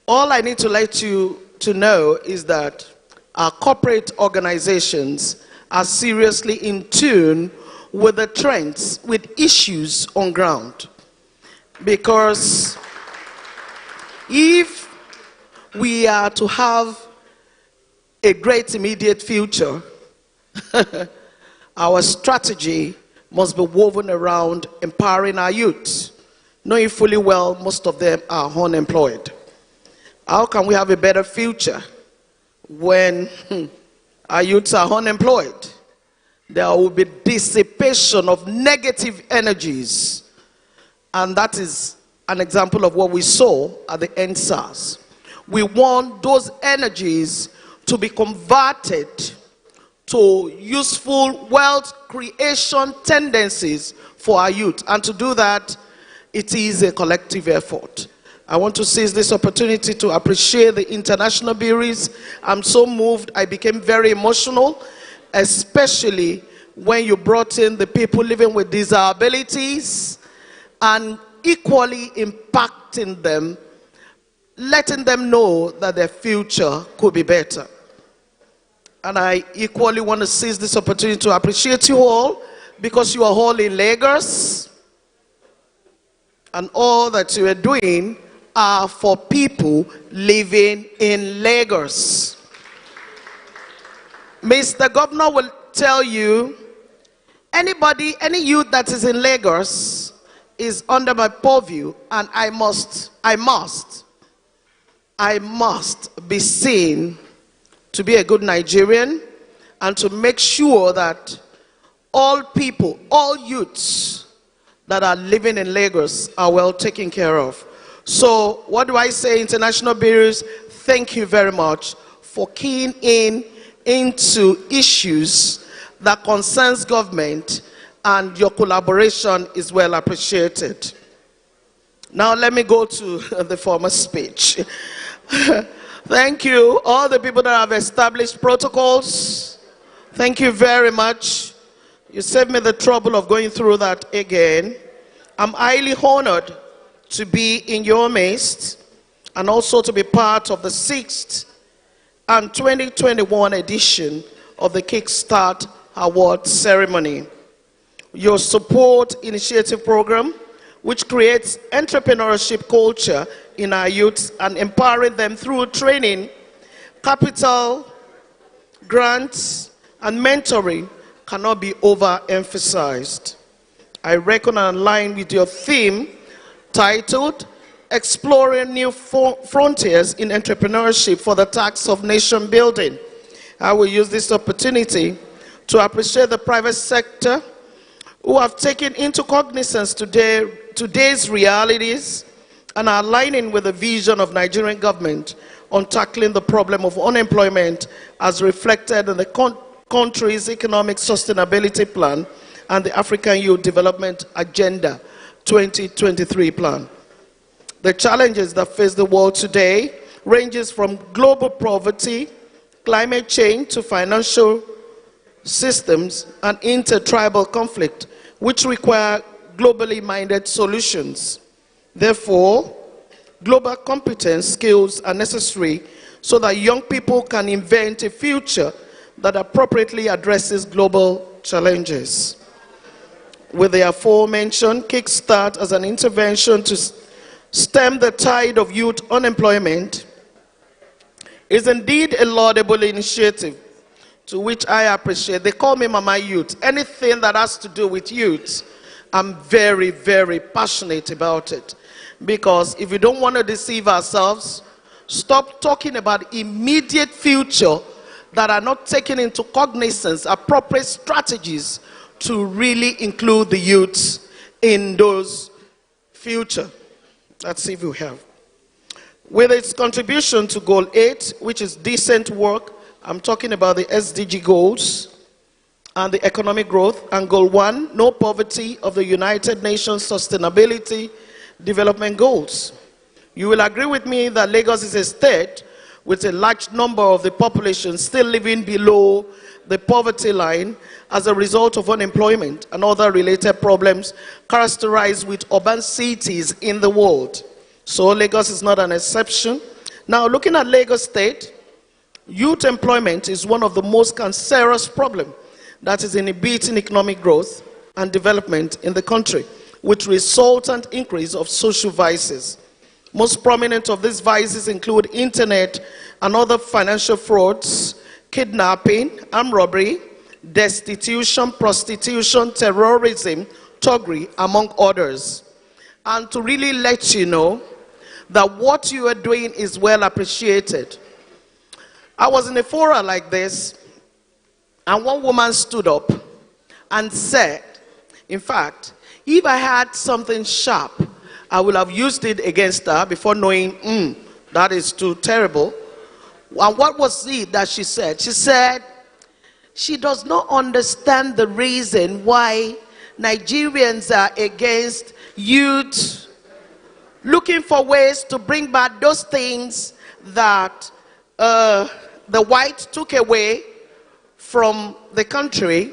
All I need to let you to know is that our corporate organizations are seriously in tune with the trends, with issues on ground. Because if we are to have a great immediate future, our strategy must be woven around empowering our youth, knowing fully well most of them are unemployed. How can we have a better future when our youths are unemployed? There will be dissipation of negative energies, and that is an example of what we saw at the NSAS. We want those energies to be converted to useful wealth creation tendencies for our youth. And to do that, it is a collective effort. I want to seize this opportunity to appreciate the international breweries. I'm so moved, I became very emotional, especially when you brought in the people living with disabilities and equally impacting them, letting them know that their future could be better. And I equally want to seize this opportunity to appreciate you all, because you are all in Lagos, and all that you are doing are for people living in Lagos. Mr. Governor will tell you, anybody, any youth that is in Lagos is under my purview, and I must be seen to be a good Nigerian, and to make sure that all people, all youths that are living in Lagos are well taken care of. So what do I say, international breweries? Thank you very much for keying into issues that concerns government, and your collaboration is well appreciated. Now let me go to the former speech. Thank you, all the people that have established protocols. Thank you very much. You saved me the trouble of going through that again. I'm highly honored to be in your midst, and also to be part of the 6th and 2021 edition of the Kickstart Award ceremony. Your support initiative program, which creates entrepreneurship culture in our youth and empowering them through training, capital, grants, and mentoring, cannot be overemphasized. I reckon and align with your theme titled Exploring New Frontiers in Entrepreneurship for the Task of Nation Building. I will use this opportunity to appreciate the private sector who have taken into cognizance today's realities and are aligning with the vision of Nigerian government on tackling the problem of unemployment as reflected in the country's economic sustainability plan and the African Youth Development Agenda 2023 plan. The challenges that face the world today ranges from global poverty, climate change, to financial systems and intertribal conflict, which require globally minded solutions. Therefore, global competence skills are necessary so that young people can invent a future that appropriately addresses global challenges. With the aforementioned Kickstart as an intervention to stem the tide of youth unemployment is indeed a laudable initiative to which I appreciate. They call me Mama Youth. Anything that has to do with youth, I'm very, very passionate about it. Because if we don't want to deceive ourselves, stop talking about immediate future that are not taking into cognizance appropriate strategies to really include the youths in those future. Let's see if we have. With its contribution to Goal 8, which is decent work, I'm talking about the SDG goals and the economic growth, and Goal 1, no poverty of the United Nations Sustainability Development Goals. You will agree with me that Lagos is a state with a large number of the population still living below the poverty line as a result of unemployment and other related problems characterized with urban cities in the world. So Lagos is not an exception. Now, looking at Lagos State, youth employment is one of the most cancerous problems that is inhibiting economic growth and development in the country, with resultant increase of social vices. Most prominent of these vices include internet and other financial frauds, kidnapping, armed robbery, destitution, prostitution, terrorism, thuggery, among others. And to really let you know that what you are doing is well appreciated. I was in a forum like this, and one woman stood up and said, in fact, if I had something sharp, I would have used it against her before knowing, that is too terrible. And what was it that she said? She said, she does not understand the reason why Nigerians are against youth looking for ways to bring back those things that the white took away from the country,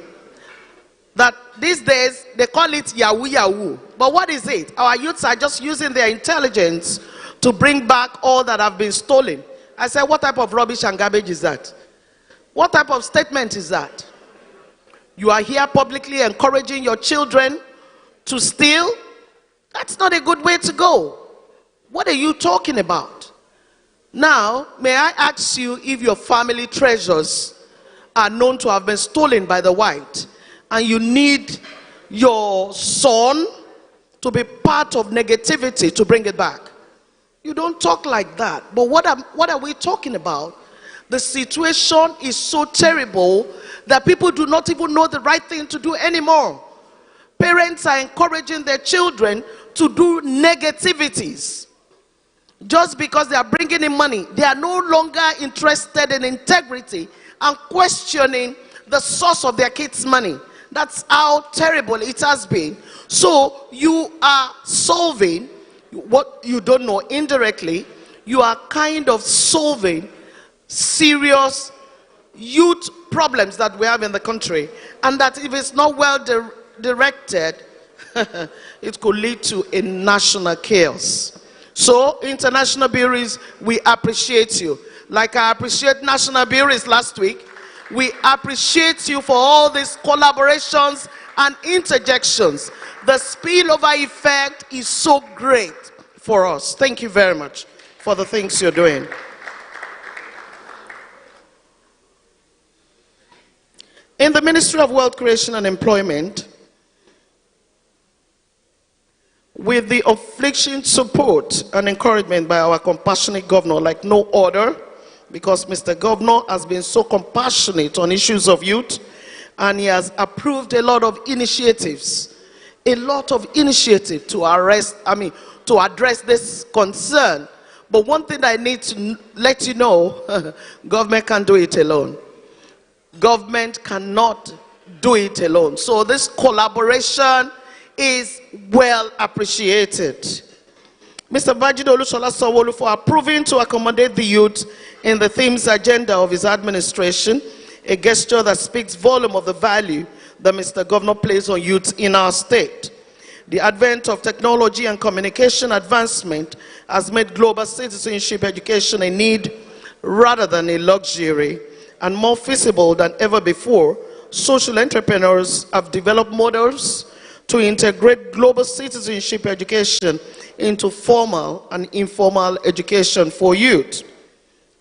that these days they call it Yahoo Yahoo. But what is it? Our youths are just using their intelligence to bring back all that have been stolen. I said, what type of rubbish and garbage is that? What type of statement is that? You are here publicly encouraging your children to steal? That's not a good way to go. What are you talking about? Now, may I ask you if your family treasures are known to have been stolen by the white, and you need your son to be part of negativity to bring it back? You don't talk like that. But what are we talking about? The situation is so terrible that people do not even know the right thing to do anymore. Parents are encouraging their children to do negativities just because they are bringing in money. They are no longer interested in integrity and questioning the source of their kids' money. That's how terrible it has been. So you are solving what you don't know indirectly. You are kind of solving serious youth problems that we have in the country, and that if it's not well directed, it could lead to a national chaos. So, International Breweries, we appreciate you. Like I appreciate National Breweries last week, we appreciate you for all these collaborations and interjections. The spillover effect is so great for us. Thank you very much for the things you're doing. In the Ministry of Wealth Creation and Employment, with the affliction, support, and encouragement by our compassionate governor like no other, because Mr. Governor has been so compassionate on issues of youth, and he has approved a lot of initiatives to address this concern. But one thing I need to let you know, government can't do it alone. Government cannot do it alone. So this collaboration is well appreciated. Mr. Bajido Olusola Sanwo-Olu for approving to accommodate the youth in the themes agenda of his administration, a gesture that speaks volume of the value that Mr. Governor places on youth in our state. The advent of technology and communication advancement has made global citizenship education a need rather than a luxury, and more feasible than ever before. Social entrepreneurs have developed models to integrate global citizenship education into formal and informal education for youth.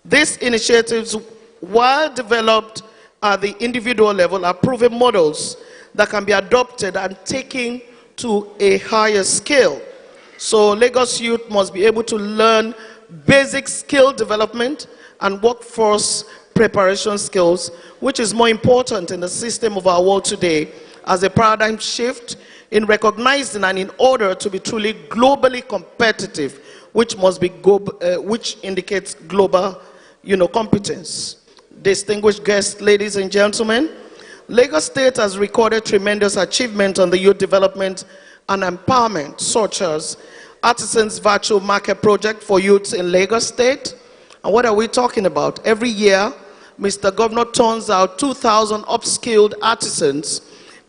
These initiatives, while developed at the individual level, are proven models that can be adopted and taken to a higher scale. So Lagos youth must be able to learn basic skill development and workforce preparation skills, which is more important in the system of our world today as a paradigm shift in recognizing and in order to be truly globally competitive, which must be which indicates global, competence. Distinguished guests, ladies and gentlemen, Lagos State has recorded tremendous achievement on the youth development and empowerment, such as Artisans Virtual Market Project for youths in Lagos State. And what are we talking about? Every year, Mr. Governor turns out 2,000 upskilled artisans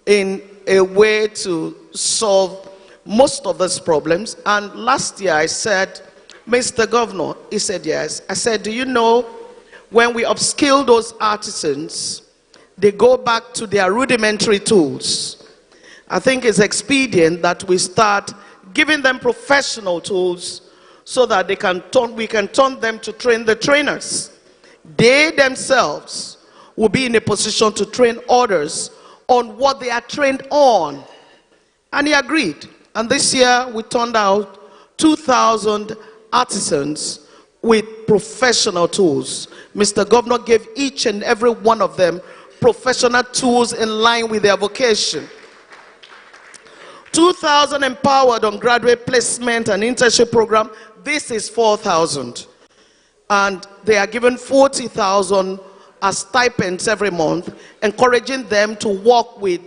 in a way to solve most of these problems. And last year I said, Mr. Governor, he said yes. I said, do you know when we upskill those artisans, they go back to their rudimentary tools. I think it's expedient that we start giving them professional tools so that we can turn them to train the trainers. They themselves will be in a position to train others on what they are trained on. And he agreed. And this year we turned out 2,000 artisans with professional tools. Mr. Governor gave each and every one of them professional tools in line with their vocation. 2,000 empowered on graduate placement and internship program. This is 4,000. And they are given 40,000 as stipends every month, encouraging them to work with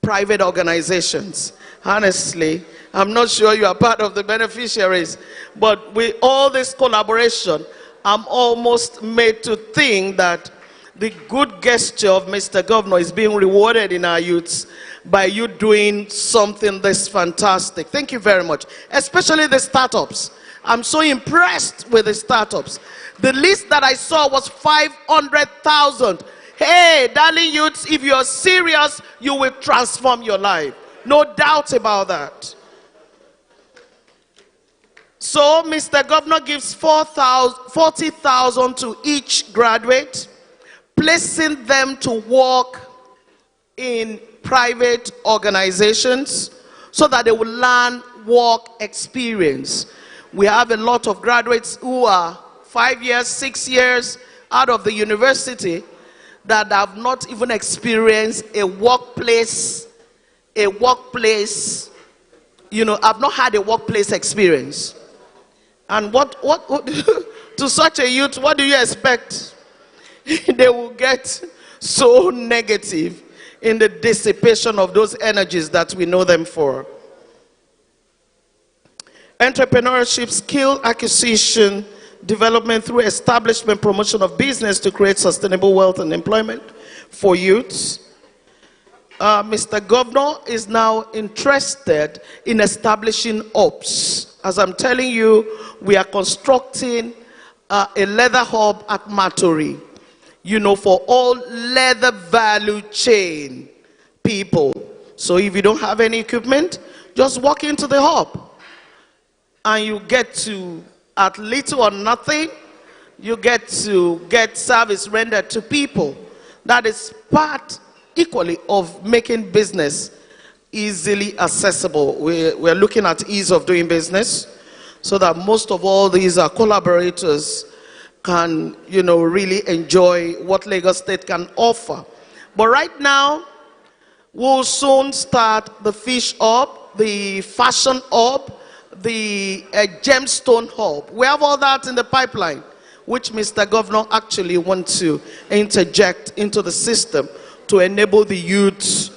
private organizations. Honestly, I'm not sure you are part of the beneficiaries, but with all this collaboration, I'm almost made to think that the good gesture of Mr. Governor is being rewarded in our youths by you doing something this fantastic. Thank you very much. Especially the startups. I'm so impressed with the startups. The list that I saw was 500,000. Hey, darling youths, if you're serious, you will transform your life. No doubt about that. So, Mr. Governor gives 40,000 to each graduate, placing them to work in private organizations so that they will learn work experience. We have a lot of graduates who are 5 years, 6 years out of the university that have not even experienced a workplace, have not had a workplace experience. And what to such a youth, what do you expect? They will get so negative in the dissipation of those energies that we know them for. Entrepreneurship, skill acquisition, development through establishment, promotion of business to create sustainable wealth and employment for youths. Mr. Governor is now interested in establishing hubs. As I'm telling you, we are constructing a leather hub at Matori, for all leather value chain people. So if you don't have any equipment, just walk into the hub and you get to, at little or nothing, you get to get service rendered to people. That is part equally of making business easily accessible. We're looking at ease of doing business so that most of all these collaborators can, really enjoy what Lagos State can offer. But right now, we'll soon start the fish hub, the fashion hub, the gemstone hub. We have all that in the pipeline, which Mr. Governor actually wants to interject into the system to enable the youths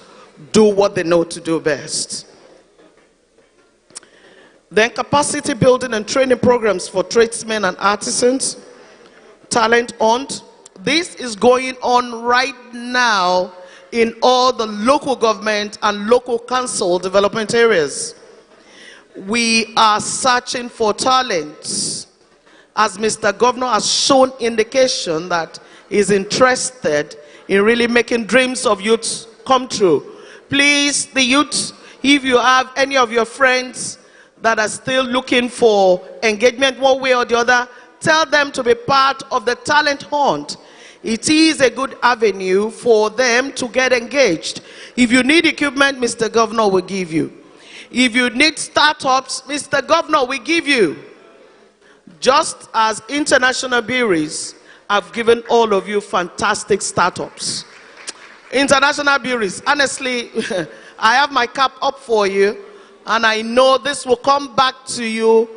do what they know to do best. Then capacity building and training programs for tradesmen and artisans, talent hunt. This is going on right now in all the local government and local council development areas. We are searching for talents, as Mr. Governor has shown indication that he's interested in really making dreams of youths come true. Please, the youths, if you have any of your friends that are still looking for engagement one way or the other, tell them to be part of the talent hunt. It is a good avenue for them to get engaged. If you need equipment, Mr. Governor will give you. If you need startups, Mr. Governor will give you. Just as international breweries have given all of you fantastic startups. International breweries, honestly, I have my cap up for you, and I know this will come back to you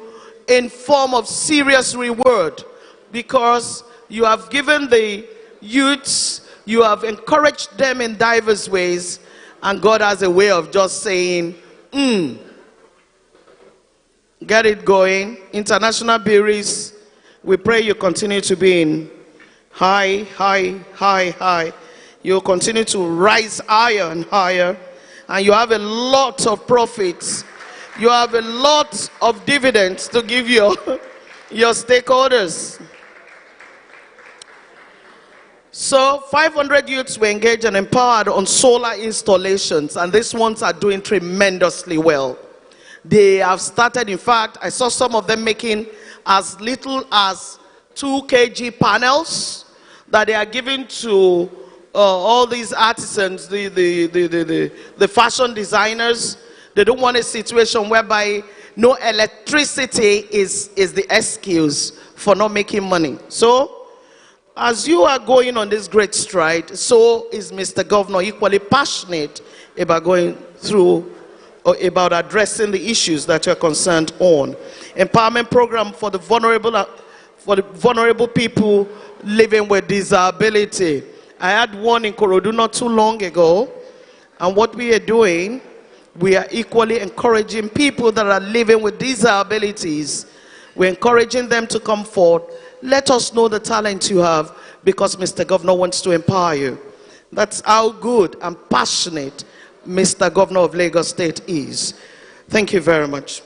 in form of serious reward, because you have given the youths, you have encouraged them in diverse ways, and God has a way of just saying, get it going. International breweries, we pray you continue to be in high, high, high, high. You'll continue to rise higher and higher, and you have a lot of profits. You have a lot of dividends to give your stakeholders. So 500 youths were engaged and empowered on solar installations, and these ones are doing tremendously well. They have started, in fact, I saw some of them making as little as 2 kg panels that they are giving to all these artisans, the fashion designers. They don't want a situation whereby no electricity is the excuse for not making money. So, as you are going on this great stride, so is Mr. Governor equally passionate about going through or about addressing the issues that you're concerned on. Empowerment program for the vulnerable people living with disability. I had one in Korodu not too long ago, and what we are doing, we are equally encouraging people that are living with disabilities. We're encouraging them to come forward. Let us know the talent you have, because Mr. Governor wants to empower you. That's how good and passionate Mr. Governor of Lagos State is. Thank you very much.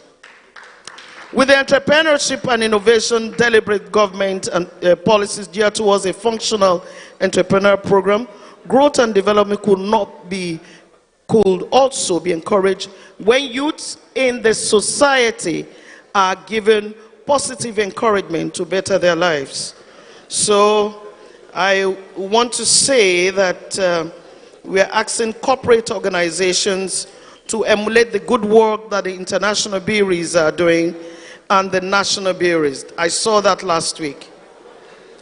With the entrepreneurship and innovation, deliberate government and policies geared towards a functional entrepreneur program, growth and development could also be encouraged when youths in the society are given positive encouragement to better their lives. So I want to say that we are asking corporate organizations to emulate the good work that the international breweries are doing and the national breweries. I saw that last week.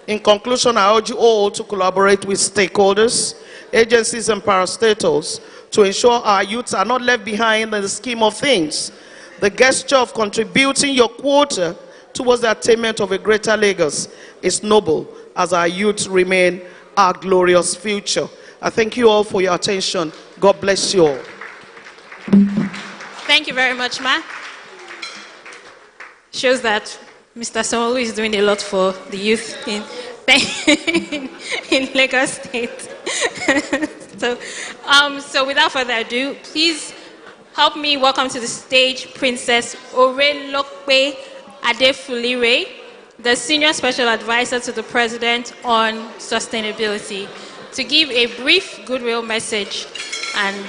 In conclusion, I urge you all to collaborate with stakeholders, agencies and parastatals to ensure our youths are not left behind in the scheme of things. The gesture of contributing your quota towards the attainment of a greater Lagos is noble, as our youths remain our glorious future. I thank you all for your attention. God bless you all. Thank you very much, Ma. Shows that Mr. Sanwo-Olu is doing a lot for the youth in Lagos State. So without further ado, please help me welcome to the stage Princess Orelokpe Adefulire, the Senior Special Advisor to the President on Sustainability, to give a brief goodwill message. And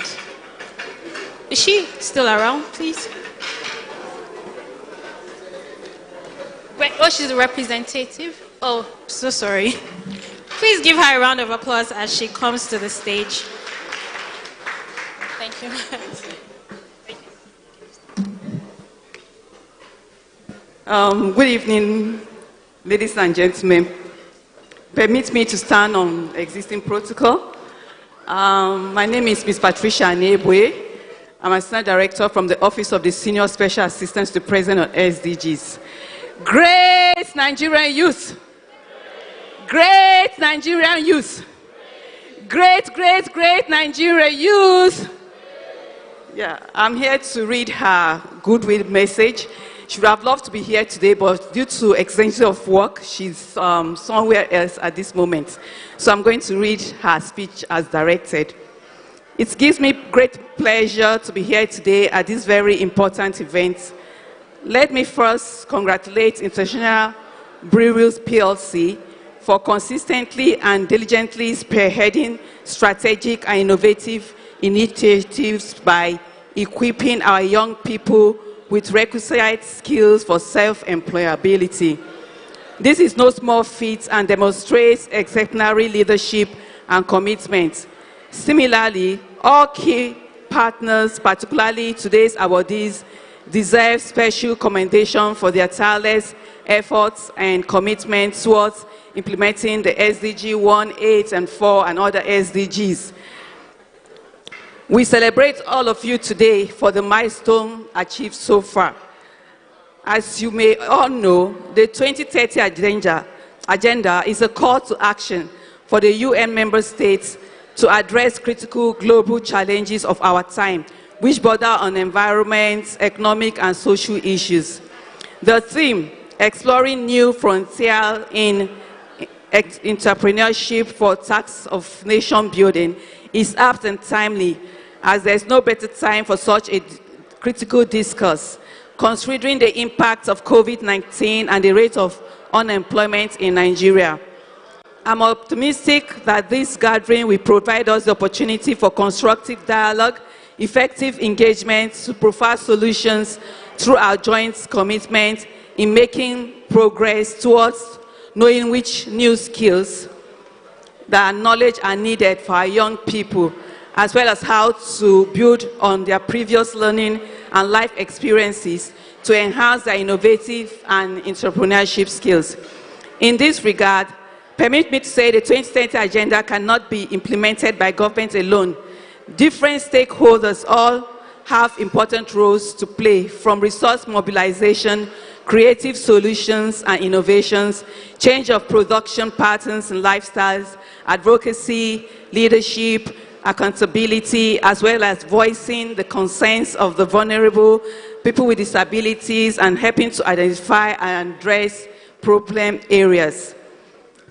is she still around, please? Wait, oh, she's a representative? Oh, so sorry. Please give her a round of applause as she comes to the stage. Thank you. Good evening, ladies and gentlemen. Permit me to stand on existing protocol. My name is Ms. Patricia Anebwe. I'm Assistant Director from the Office of the Senior Special Assistant to the President on SDGs. Great Nigerian youth. Great Nigerian youth. Great Nigerian youth. Yeah, I'm here to read her goodwill message. She would have loved to be here today, but due to extension of work, she's somewhere else at this moment. So I'm going to read her speech as directed. It gives me great pleasure to be here today at this very important event. Let me first congratulate International Breweries Plc for consistently and diligently spearheading strategic and innovative initiatives by equipping our young people with requisite skills for self-employability. This is no small feat and demonstrates exemplary leadership and commitment. Similarly, all key partners, particularly today's awardees, deserve special commendation for their tireless efforts and commitment towards implementing the SDG 1, 8, and 4 and other SDGs. We celebrate all of you today for the milestone achieved so far. As you may all know, the 2030 agenda is a call to action for the UN member states to address critical global challenges of our time, which border on environment, economic, and social issues. The theme, Exploring New Frontiers in Entrepreneurship for Tasks of Nation Building, is apt and timely, as there is no better time for such a critical discourse, considering the impact of COVID-19 and the rate of unemployment in Nigeria. I'm optimistic that this gathering will provide us the opportunity for constructive dialogue, effective engagement to provide solutions through our joint commitment in making progress towards knowing which new skills that knowledge are needed for our young people, as well as how to build on their previous learning and life experiences to enhance their innovative and entrepreneurship skills. In this regard, permit me to say the 2030 agenda cannot be implemented by government alone. Different stakeholders all have important roles to play, from resource mobilization, creative solutions and innovations, change of production patterns and lifestyles, advocacy, leadership, accountability, as well as voicing the concerns of the vulnerable, people with disabilities, and helping to identify and address problem areas.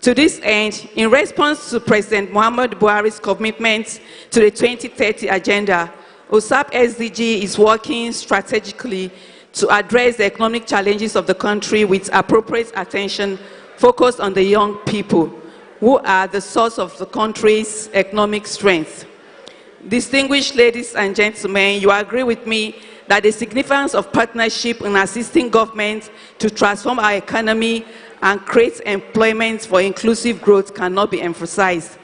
To this end, in response to President Muhammad Buhari's commitment to the 2030 agenda, OSAP SDG is working strategically to address the economic challenges of the country with appropriate attention focused on the young people, who are the source of the country's economic strength. Distinguished ladies and gentlemen, you agree with me that the significance of partnership in assisting government to transform our economy and create employment for inclusive growth cannot be emphasized.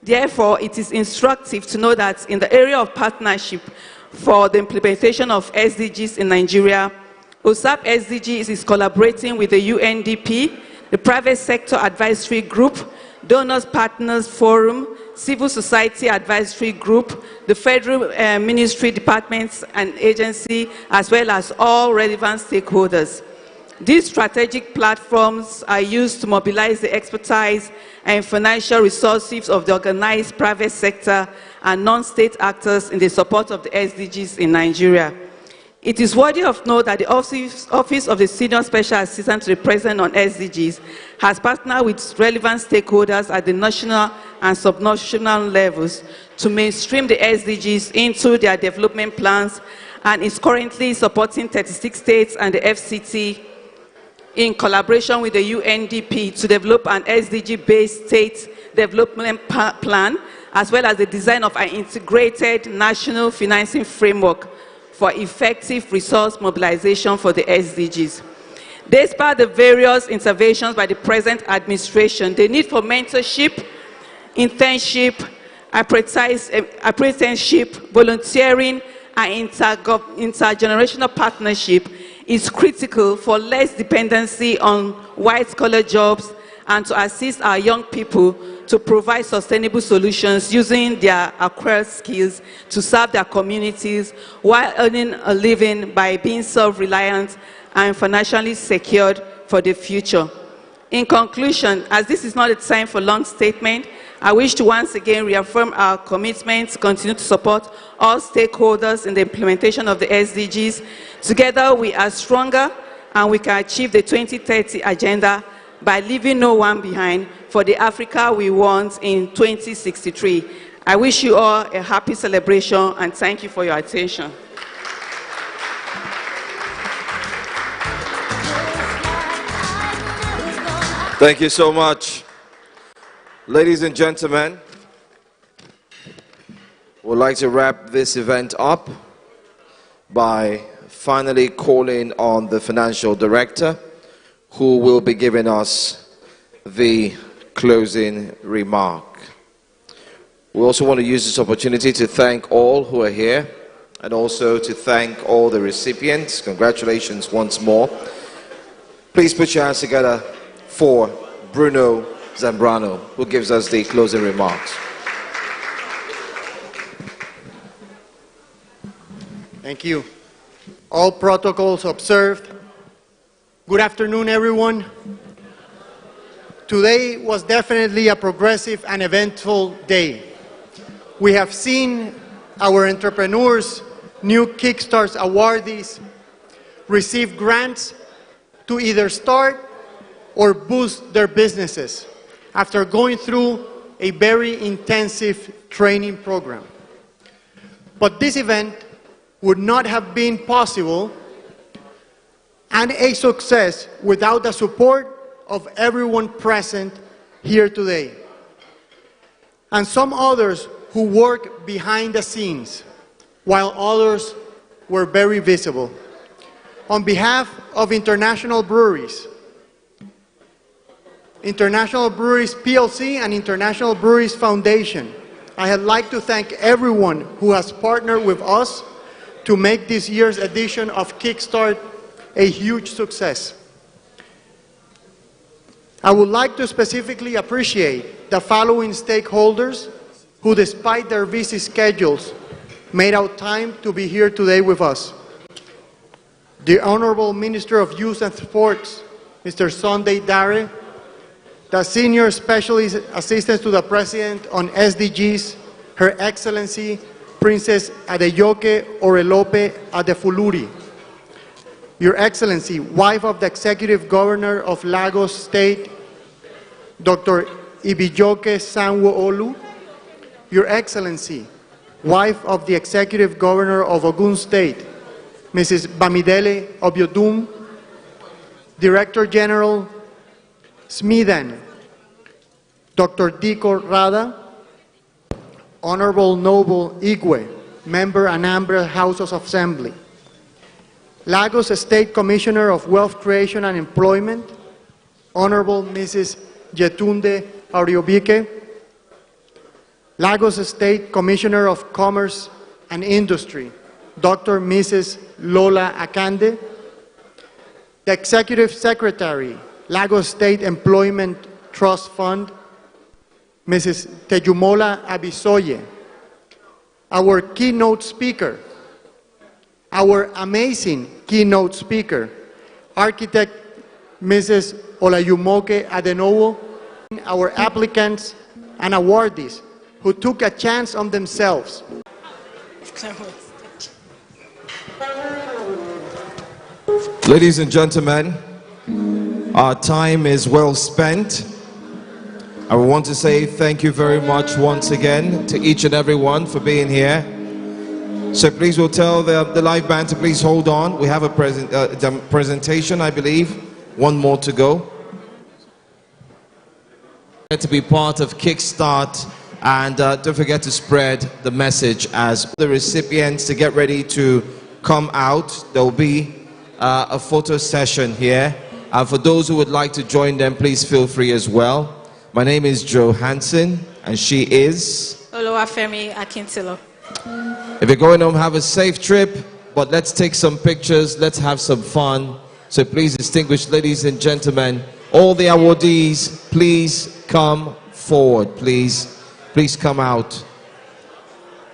Therefore, it is instructive to know that in the area of partnership for the implementation of SDGs in Nigeria, OSAP SDGs is collaborating with the UNDP, the Private Sector Advisory Group, Donors Partners Forum, Civil Society Advisory Group, the Federal Ministry, Departments and Agency, as well as all relevant stakeholders. These strategic platforms are used to mobilize the expertise and financial resources of the organized private sector and non-state actors in the support of the SDGs in Nigeria. It is worthy of note that the Office of the Senior Special Assistant to the President on SDGs has partnered with relevant stakeholders at the national and subnational levels to mainstream the SDGs into their development plans, and is currently supporting 36 states and the FCT in collaboration with the UNDP to develop an SDG-based state development plan, as well as the design of an integrated national financing framework for effective resource mobilization for the SDGs. Despite the various interventions by the present administration, the need for mentorship, internship, apprenticeship, volunteering, and intergenerational partnership is critical for less dependency on white-collar jobs and to assist our young people to provide sustainable solutions using their acquired skills to serve their communities while earning a living by being self-reliant and financially secured for the future. In conclusion, as this is not a time for long statement, I wish to once again reaffirm our commitment to continue to support all stakeholders in the implementation of the SDGs. Together we are stronger and we can achieve the 2030 agenda by leaving no one behind for the Africa we want in 2063. I wish you all a happy celebration and thank you for your attention. Thank you so much. Ladies and gentlemen, we'd like to wrap this event up by finally calling on the financial director, who will be giving us the closing remark. We also want to use this opportunity to thank all who are here and also to thank all the recipients. Congratulations once more. Please put your hands together for Bruno Zambrano, who gives us the closing remarks. Thank you. All protocols observed. Good afternoon, everyone. Today was definitely a progressive and eventful day. We have seen our entrepreneurs, new Kickstart awardees, receive grants to either start or boost their businesses after going through a very intensive training program. But this event would not have been possible and a success without the support of everyone present here today, and some others who work behind the scenes, while others were very visible. On behalf of International Breweries Plc and International Breweries Foundation, I'd like to thank everyone who has partnered with us to make this year's edition of Kickstart a huge success. I would like to specifically appreciate the following stakeholders who, despite their busy schedules, made out time to be here today with us. The Honorable Minister of Youth and Sports, Mr. Sunday Dare, the Senior Specialist Assistant to the President on SDGs, Her Excellency Princess Adeyoke Orelope Adefuluri, Your Excellency, wife of the Executive Governor of Lagos State, Dr. Ibijoke Sanwo-Olu, Your Excellency, wife of the Executive Governor of Ogun State, Mrs. Bamidele Obiodun, Director General Smidan, Dr. Diko Rada, Honorable Noble Igwe, Member Anambra House of Assembly, Lagos State Commissioner of Wealth Creation and Employment, Honorable Mrs. Yetunde Ariobike, Lagos State Commissioner of Commerce and Industry, Dr. Mrs. Lola Akande, the Executive Secretary, Lagos State Employment Trust Fund, Mrs. Tejumola Abisoye, our keynote speaker, our amazing keynote speaker, Architect Mrs. Olayumoke Adenowo, our applicants and awardees who took a chance on themselves. Ladies and gentlemen, our time is well spent. I want to say thank you very much once again to each and every one for being here. So please we'll tell the live band to please hold on. We have a presentation, I believe. One more to go. To be part of Kickstart, and don't forget to spread the message as the recipients to get ready to come out. There will be a photo session here. And for those who would like to join them, please feel free as well. My name is Joe Hansen, and she is Oluwafemi Akintilo. If you're going home, have a safe trip, but let's take some pictures, let's have some fun. So please, distinguished ladies and gentlemen, all the awardees, please come forward, please. Please come out.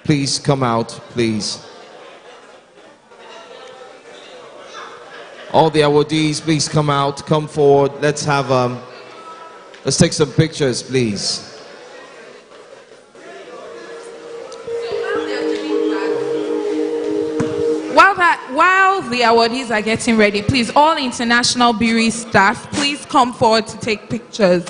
Please come out, please. All the awardees, please come out, come forward. Let's have, let's take some pictures, please. While the awardees are getting ready, please, all International Breweries staff, please come forward to take pictures.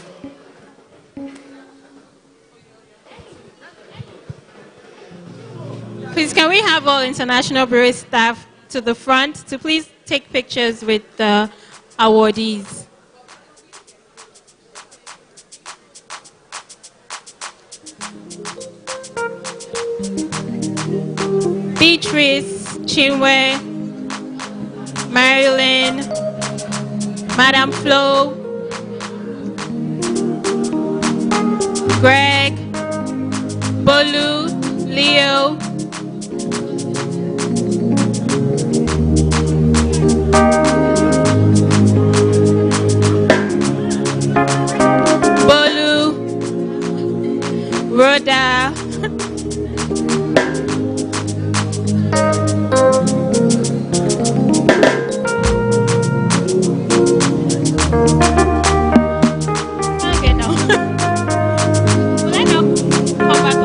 Can we have all International Breweries staff to the front to please take pictures with the awardees? Beatrice, Chinwe, Marilyn, Madam Flo, Greg, Bolu, Leo, Bolu, Rhoda, okay, no. Let go. Come back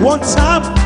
One time.